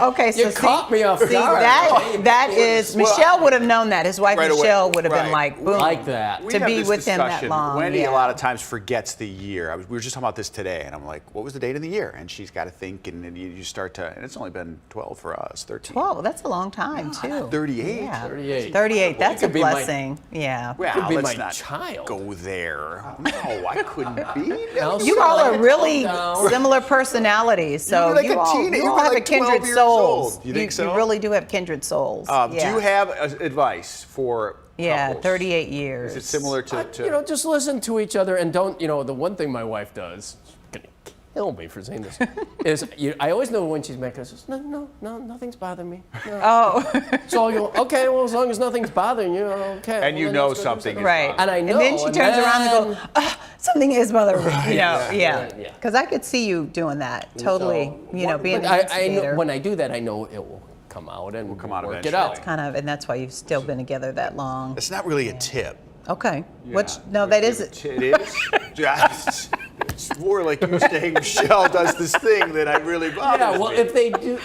Speaker 3: Okay, so
Speaker 10: You caught me off guard.
Speaker 3: that is, Michelle would have known that. His wife,
Speaker 2: Right away.
Speaker 3: Michelle, would have been
Speaker 2: Right.
Speaker 3: like, boom.
Speaker 10: Like that.
Speaker 2: We
Speaker 3: To
Speaker 2: have
Speaker 3: be
Speaker 2: this
Speaker 3: with them that
Speaker 2: discussion.
Speaker 3: long.
Speaker 2: Wendy
Speaker 3: yeah.
Speaker 2: a lot of times forgets the year. We were just talking about this today, and I'm like, what was the date of the year? And she's got to think, and then you start to, and it's only been 12 for us, 13.
Speaker 3: 12, that's a long time, too.
Speaker 2: 38.
Speaker 3: Yeah.
Speaker 10: 38.
Speaker 3: 38, that's a
Speaker 10: could be my-
Speaker 3: blessing. Yeah.
Speaker 2: Well,
Speaker 10: Could be
Speaker 2: let's
Speaker 10: my
Speaker 2: not
Speaker 10: child.
Speaker 2: go there. No, I couldn't be.
Speaker 10: No,
Speaker 3: You all are really similar personalities, so
Speaker 2: You're like
Speaker 3: you
Speaker 2: a
Speaker 3: all,
Speaker 2: teenager.
Speaker 3: you
Speaker 2: You
Speaker 3: all
Speaker 2: were
Speaker 3: have
Speaker 2: like
Speaker 3: a kindred
Speaker 2: 12 years
Speaker 3: souls.
Speaker 2: old. You think so?
Speaker 3: You really do have kindred souls.
Speaker 2: Do
Speaker 3: yeah.
Speaker 2: you have advice for
Speaker 3: Yeah,
Speaker 2: couples?
Speaker 3: 38 years.
Speaker 2: Is it similar to?
Speaker 10: You know, just listen to each other and don't, the one thing my wife does, she's gonna kill me for saying this, is I always know when she's mad because no, nothing's bothering me. No.
Speaker 3: Oh.
Speaker 10: So I go, okay, well, as long as nothing's bothering you, okay.
Speaker 2: And you
Speaker 10: well,
Speaker 2: know
Speaker 10: let's go do
Speaker 2: something is
Speaker 3: Right.
Speaker 10: And I know.
Speaker 3: And then she turns around and goes, something is bothering me.
Speaker 10: Yeah.
Speaker 3: Yeah. Because I could see you doing that. Totally.
Speaker 10: So,
Speaker 3: being an
Speaker 10: but I know,
Speaker 3: instigator.
Speaker 10: when I do that, I know it will come out and
Speaker 2: come out
Speaker 10: work it
Speaker 2: eventually.
Speaker 10: out.
Speaker 3: Kind of, and that's why you've still been together that long.
Speaker 2: It's not really a tip.
Speaker 3: Okay.
Speaker 2: Yeah.
Speaker 3: No, that is it.
Speaker 2: It is. It's more like you saying Michelle does this thing that I really bothers
Speaker 10: Yeah, well,
Speaker 2: me.
Speaker 10: if they do,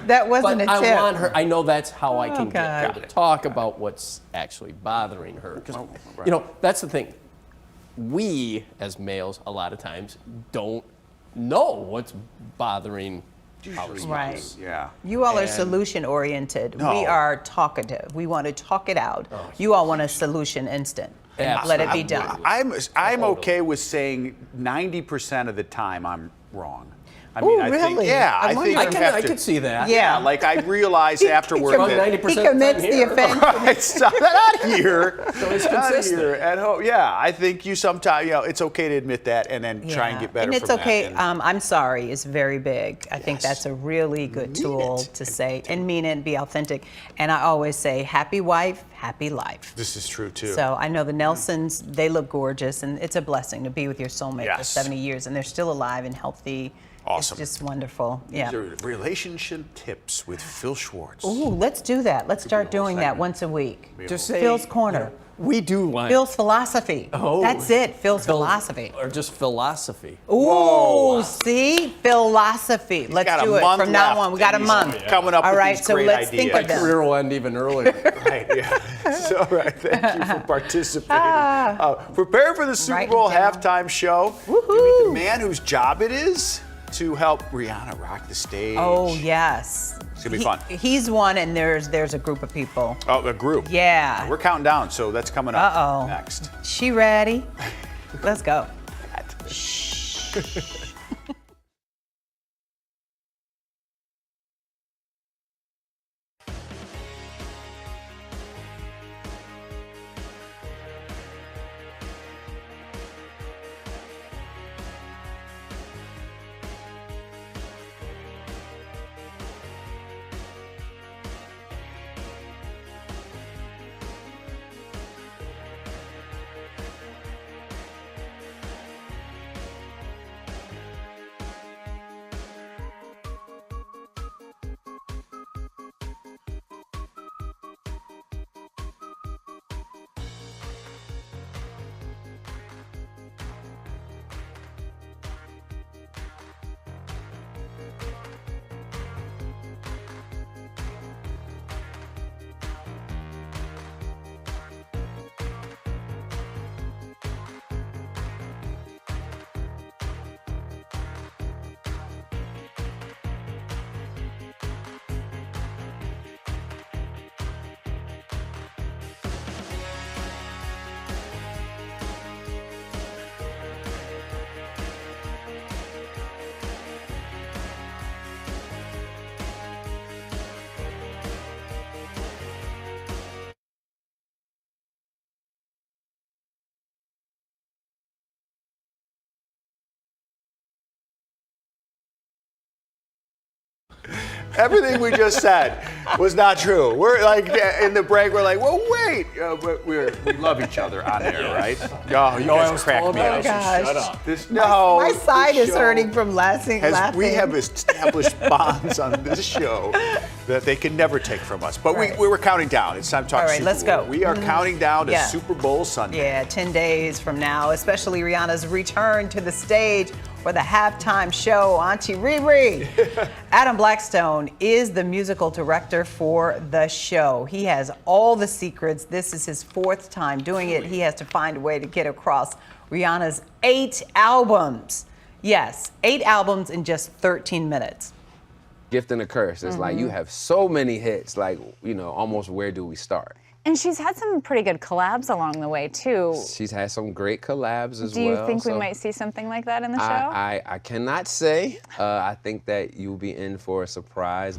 Speaker 3: That wasn't
Speaker 10: but
Speaker 3: a tip.
Speaker 10: I want her. I know that's how I can get her
Speaker 3: Okay.
Speaker 10: to talk about what's actually bothering her. Because, that's the thing. We, as males, a lot of times don't know what's bothering our spouse.
Speaker 3: Right.
Speaker 2: Yeah.
Speaker 3: You all are
Speaker 10: And-
Speaker 3: solution oriented.
Speaker 2: No.
Speaker 3: We are talkative. We want to talk it out. You all want a solution instant. And let it be done.
Speaker 2: I'm okay with saying 90% of the time I'm wrong. I
Speaker 3: Ooh,
Speaker 2: I think,
Speaker 3: really?
Speaker 2: yeah,
Speaker 3: I
Speaker 2: I think
Speaker 3: wonder-
Speaker 2: you have
Speaker 10: I
Speaker 2: to.
Speaker 10: could see that.
Speaker 2: Yeah, like I realize afterward
Speaker 10: Wrong
Speaker 2: that
Speaker 10: 90%
Speaker 3: He
Speaker 10: of the time
Speaker 3: commits the
Speaker 10: here.
Speaker 3: offense.
Speaker 2: Right, stop that out here.
Speaker 10: So it's
Speaker 2: Not
Speaker 10: consistent.
Speaker 2: here at home. Yeah, I think you sometimes, it's okay to admit that and then try and get better.
Speaker 3: And it's
Speaker 2: from
Speaker 3: okay.
Speaker 2: That. And
Speaker 3: I'm sorry is very big. I think
Speaker 2: Yes.
Speaker 3: that's a really good
Speaker 2: Mean
Speaker 3: tool
Speaker 2: it.
Speaker 3: to say and mean it and be authentic. And I always say, happy wife, happy life.
Speaker 2: this is true too.
Speaker 3: So I know the Nelsons, they look gorgeous, and it's a blessing to be with your soulmate for
Speaker 2: Yes.
Speaker 3: 70 years, and they're still alive and healthy
Speaker 2: Awesome.
Speaker 3: It's just wonderful. Yeah.
Speaker 2: These are relationship tips with Phil Schwartz.
Speaker 3: Ooh, let's do that. Let's start doing that once a week.
Speaker 10: Just say
Speaker 3: Phil's Corner.
Speaker 10: We do want
Speaker 3: Phil's philosophy.
Speaker 10: Oh.
Speaker 3: That's it. Phil's philosophy.
Speaker 10: or just philosophy.
Speaker 3: Ooh, see? Philosophy. Let's
Speaker 2: got a
Speaker 3: do it
Speaker 2: month
Speaker 3: from now
Speaker 2: left,
Speaker 3: on. We got a
Speaker 2: and he's
Speaker 3: month.
Speaker 2: coming up
Speaker 3: All
Speaker 2: with
Speaker 3: right,
Speaker 2: these
Speaker 3: so
Speaker 2: great
Speaker 3: let's think
Speaker 2: ideas.
Speaker 3: of them.
Speaker 10: Career will end even earlier.
Speaker 2: Right, yeah. So, all right, thank you for participating. Prepare for the Super Bowl halftime show. You meet the man whose job it is to help Rihanna rock the stage.
Speaker 3: Oh, yes.
Speaker 2: It's going to be fun.
Speaker 3: He's one, and there's a group of people.
Speaker 2: Oh, a group.
Speaker 3: Yeah.
Speaker 2: We're counting down, so that's coming up next.
Speaker 3: She ready? Let's go. Shh.
Speaker 2: Everything we just said was not true. We're like, in the break, we're like, well, wait. But we love each other on air, right? Oh, you guys crack me up.
Speaker 3: Shut
Speaker 2: up.
Speaker 3: My side is hurting from laughing.
Speaker 2: We have established bonds on this show that they can never take from us. But we were counting down. It's time to talk
Speaker 3: All right,
Speaker 2: Super
Speaker 3: let's
Speaker 2: Bowl.
Speaker 3: go.
Speaker 2: We are counting down to
Speaker 3: Yeah.
Speaker 2: Super Bowl Sunday.
Speaker 3: Yeah, 10 days from now, especially Rihanna's return to the stage for the halftime show. Auntie Riri. Adam Blackstone is the musical director for the show. He has all the secrets. This is his 4th time doing it. He has to find a way to get across Rihanna's 8 albums. Yes, 8 albums in just 13 minutes.
Speaker 9: Gift and a curse. It's like you have so many hits, like, almost where do we start?
Speaker 12: And she's had some pretty good collabs along the way, too.
Speaker 9: She's had some great collabs as well.
Speaker 12: Do you think we might see something like that in the show?
Speaker 9: I cannot say. I think that you'll be in for a surprise.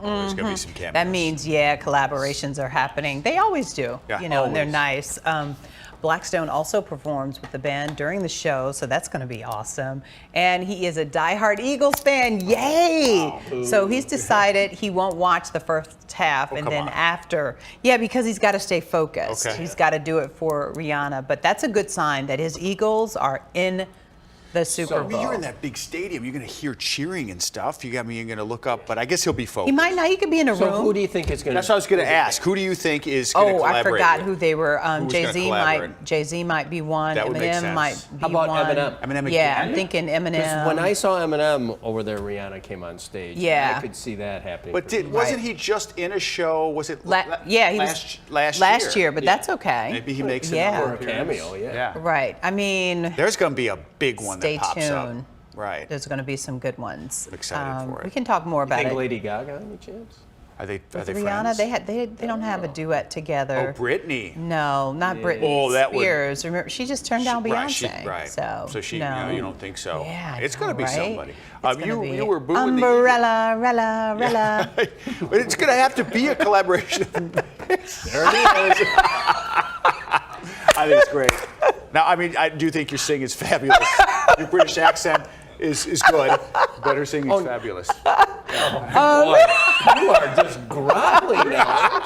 Speaker 2: There's going to be some cameos.
Speaker 3: That means, collaborations are happening. They always do, and they're nice. Blackstone also performs with the band during the show, so that's going to be awesome. And he is a diehard Eagles fan. Yay! Wow. So he's decided he won't watch the first half, and then after. Yeah, because he's got to stay focused.
Speaker 2: Okay.
Speaker 3: He's got to do it for Rihanna. But that's a good sign that his Eagles are in the Super Bowl.
Speaker 2: You're in that big stadium. You're going to hear cheering and stuff. You're going to look up, but I guess he'll be focused.
Speaker 3: He might not. He could be in a room.
Speaker 10: So who do you think is going to?
Speaker 2: That's what I was going to ask. Who do you think is going to collaborate?
Speaker 3: I forgot
Speaker 2: with?
Speaker 3: who they were.
Speaker 2: Who was gonna collaborate?
Speaker 3: Jay-Z might be one.
Speaker 2: That would make
Speaker 3: Eminem
Speaker 2: sense.
Speaker 3: might be
Speaker 10: How about
Speaker 3: one.
Speaker 10: Eminem?
Speaker 2: Eminem
Speaker 3: Yeah,
Speaker 2: again?
Speaker 3: I'm thinking Eminem.
Speaker 10: When I saw Eminem over there, Rihanna came on stage.
Speaker 3: Yeah.
Speaker 10: I could see that happening.
Speaker 2: But wasn't he just in a show? Was it
Speaker 3: he was last year, but that's okay.
Speaker 2: Maybe he makes
Speaker 10: a cameo. Yeah.
Speaker 3: Right. I mean,
Speaker 2: there's going to be a big one
Speaker 3: stay
Speaker 2: that pops
Speaker 3: tuned.
Speaker 2: up. Right.
Speaker 3: There's going to be some good ones.
Speaker 2: I'm excited for it.
Speaker 3: We can talk more about
Speaker 10: you think
Speaker 3: it.
Speaker 10: Lady Gaga, any chance?
Speaker 2: Are they
Speaker 3: With
Speaker 2: Rihanna?
Speaker 3: Friends? They don't have a duet together.
Speaker 2: Oh, Britney.
Speaker 3: No, not Britney.
Speaker 2: Oh, that
Speaker 3: Spears. Remember, she just turned down Beyonce.
Speaker 2: Right.
Speaker 3: So
Speaker 2: she,
Speaker 3: no.
Speaker 2: You don't think so?
Speaker 3: Yeah,
Speaker 2: it's going to be somebody.
Speaker 3: You
Speaker 2: were booing
Speaker 3: Umbrella, Rella.
Speaker 2: It's going to have to be a collaboration. There it is. I think it's great. Now, I mean, I do think your singing is fabulous. Your British accent is good, but her singing is fabulous.
Speaker 10: You are just groveling now.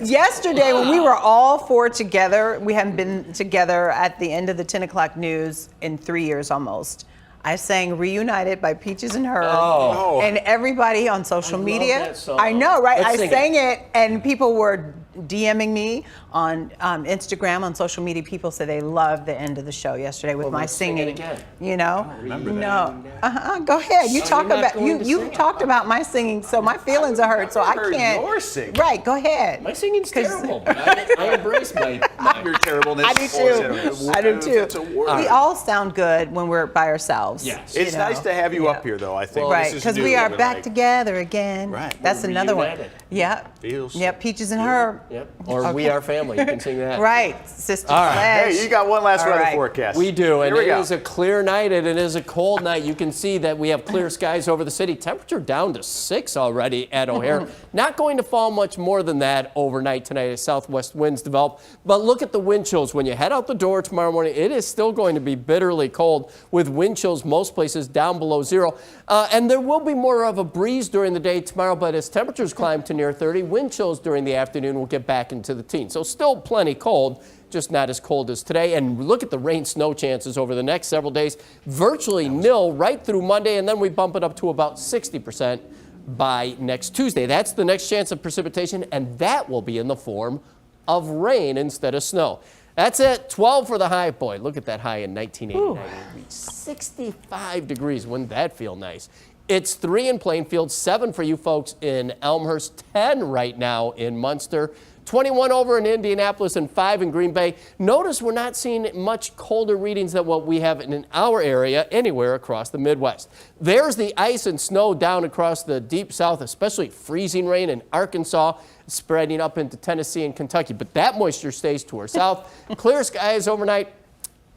Speaker 3: Yesterday when we were all 4 together, we haven't been together at the end of the 10 o'clock news in 3 years almost. I sang Reunited by Peaches and Herb.
Speaker 10: Oh.
Speaker 3: And everybody on social
Speaker 10: I love
Speaker 3: media.
Speaker 10: that song.
Speaker 3: I know, right?
Speaker 10: Let's
Speaker 3: I
Speaker 10: sing
Speaker 3: sang it, and people were DMing me on Instagram, on social media. People said they loved the end of the show yesterday with my
Speaker 10: let's sing it
Speaker 3: singing.
Speaker 10: again.
Speaker 3: You know?
Speaker 2: remember that.
Speaker 3: No. Go ahead. You talk
Speaker 10: you're not
Speaker 3: about
Speaker 10: going to
Speaker 3: you
Speaker 10: sing it.
Speaker 3: talked about my singing, so my feelings are hurt. So I
Speaker 2: heard
Speaker 3: can't.
Speaker 2: your singing.
Speaker 3: Right. Go ahead.
Speaker 10: My singing's terrible. I embrace my
Speaker 2: Your terribleness.
Speaker 3: I do too. I do too.
Speaker 2: It's a word.
Speaker 3: We all sound good when we're by ourselves.
Speaker 10: Yes.
Speaker 2: It's
Speaker 3: you know?
Speaker 2: nice to have you up here, though, I think.
Speaker 3: Right,
Speaker 2: This is
Speaker 3: because
Speaker 2: new.
Speaker 3: we are
Speaker 2: We're
Speaker 3: back
Speaker 2: like,
Speaker 3: together again.
Speaker 2: Right.
Speaker 3: That's
Speaker 10: We're
Speaker 3: another one.
Speaker 10: reunited.
Speaker 3: Yep.
Speaker 2: Feels.
Speaker 3: Yep. Peaches and Herb.
Speaker 10: Yep. Or We Are Family. You can sing that.
Speaker 3: Right. Sister
Speaker 10: All right.
Speaker 3: Flesh.
Speaker 2: Hey, you got one last
Speaker 3: All
Speaker 2: weather
Speaker 3: right.
Speaker 2: forecast.
Speaker 10: We do, and
Speaker 2: Here we
Speaker 10: it
Speaker 2: go.
Speaker 10: is a clear night and it is a cold night. You can see that we have clear skies over the city. Temperature down to 6 already at O'Hare. Not going to fall much more than that overnight tonight as southwest winds develop. But look at the wind chills. When you head out the door tomorrow morning, it is still going to be bitterly cold with wind chills most places down below 0. And there will be more of a breeze during the day tomorrow, but as temperatures climb to near 30, wind chills during the afternoon will get back into the teens. So still plenty cold, just not as cold as today. And look at the rain snow chances over the next several days. Virtually nil right through Monday, and then we bump it up to about 60% by next Tuesday. That's the next chance of precipitation, and that will be in the form of rain instead of snow. That's it. 12 for the high. Boy, look at that high in 1989. It reached 65 degrees. Wouldn't that feel nice? It's 3 in Plainfield, 7 for you folks in Elmhurst, 10 right now in Munster, 21 over in Indianapolis, and 5 in Green Bay. Notice we're not seeing much colder readings than what we have in our area anywhere across the Midwest. There's the ice and snow down across the deep south, especially freezing rain in Arkansas, spreading up into Tennessee and Kentucky. But that moisture stays to our south. Clear skies overnight.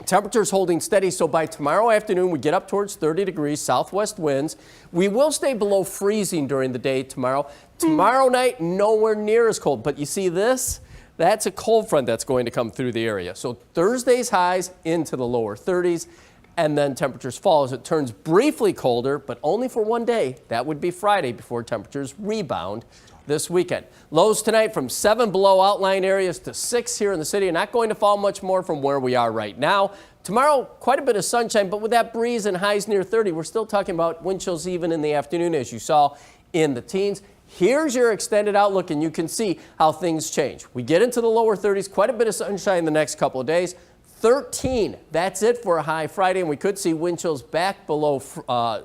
Speaker 10: Temperatures holding steady, so by tomorrow afternoon we get up towards 30 degrees, southwest winds. We will stay below freezing during the day tomorrow. Tomorrow night, nowhere near as cold, but you see this? That's a cold front that's going to come through the area. So Thursday's highs into the lower 30s, and then temperatures fall as it turns briefly colder, but only for one day. That would be Friday before temperatures rebound this weekend. Lows tonight from 7 below outlying areas to 6 here in the city. Not going to fall much more from where we are right now. Tomorrow, quite a bit of sunshine, but with that breeze and highs near 30, we're still talking about wind chills even in the afternoon, as you saw in the teens. Here's your extended outlook, and you can see how things change. We get into the lower 30s, quite a bit of sunshine the next couple of days. 13, that's it for a high Friday, and we could see wind chills back below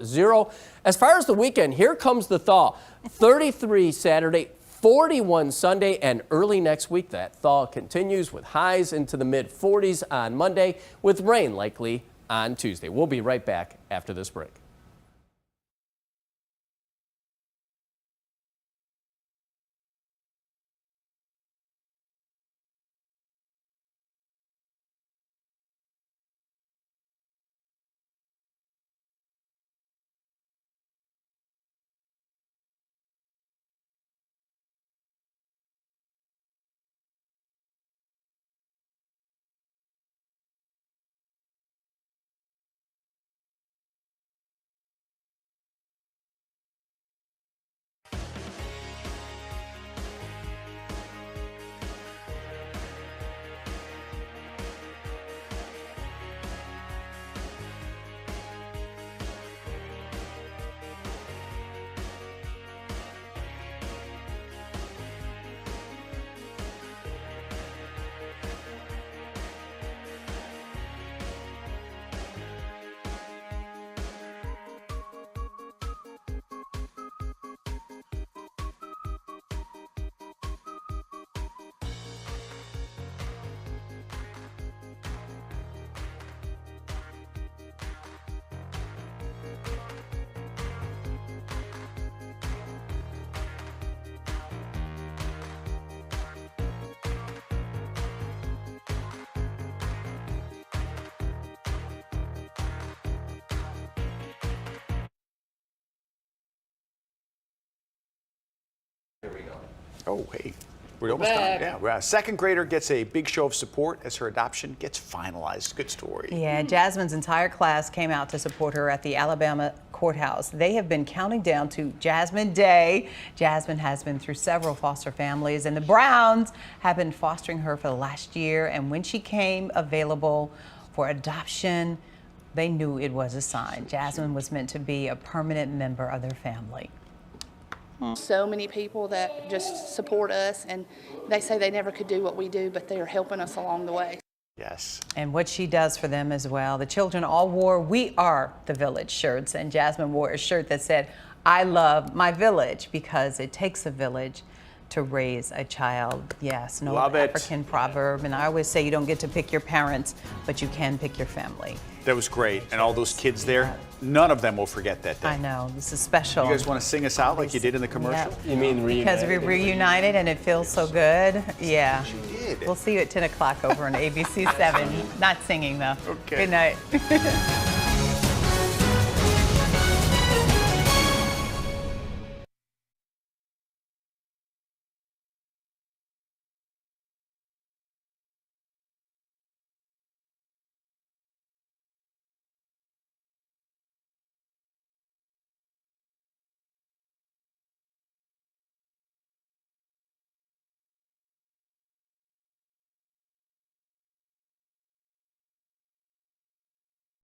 Speaker 10: 0. As far as the weekend, here comes the thaw. 33 Saturday, 41 Sunday, and early next week that thaw continues with highs into the mid-40s on Monday with rain likely on Tuesday. We'll be right back after this break.
Speaker 2: Oh, hey. We're almost done. Yeah, second grader gets a big show of support as her adoption gets finalized. Good story.
Speaker 3: Yeah, Jasmine's entire class came out to support her at the Alabama courthouse. They have been counting down to Jasmine Day. Jasmine has been through several foster families, and the Browns have been fostering her for the last year. And when she came available for adoption, They knew it was a sign. Jasmine was meant to be a permanent member of their family.
Speaker 11: So many people that just support us, and they say they never could do what we do, but they are helping us along the way.
Speaker 2: Yes.
Speaker 3: And what she does for them as well. The children all wore "We Are the Village" shirts, and Jasmine wore a shirt that said, "I love my village," because it takes a village to raise a child. Yes, no African proverb. And I always say you don't get to pick your parents, but you can pick your family.
Speaker 2: That was great. And all those kids there, none of them will forget that day.
Speaker 3: I know, this is special.
Speaker 2: You guys want to sing us out like you did in the commercial?
Speaker 3: Yep.
Speaker 10: You mean reunited?
Speaker 3: Because we're reunited and it feels so good. Yeah.
Speaker 2: She did.
Speaker 3: We'll see you at 10 o'clock over on ABC7. Not singing though.
Speaker 2: Okay.
Speaker 3: Good night.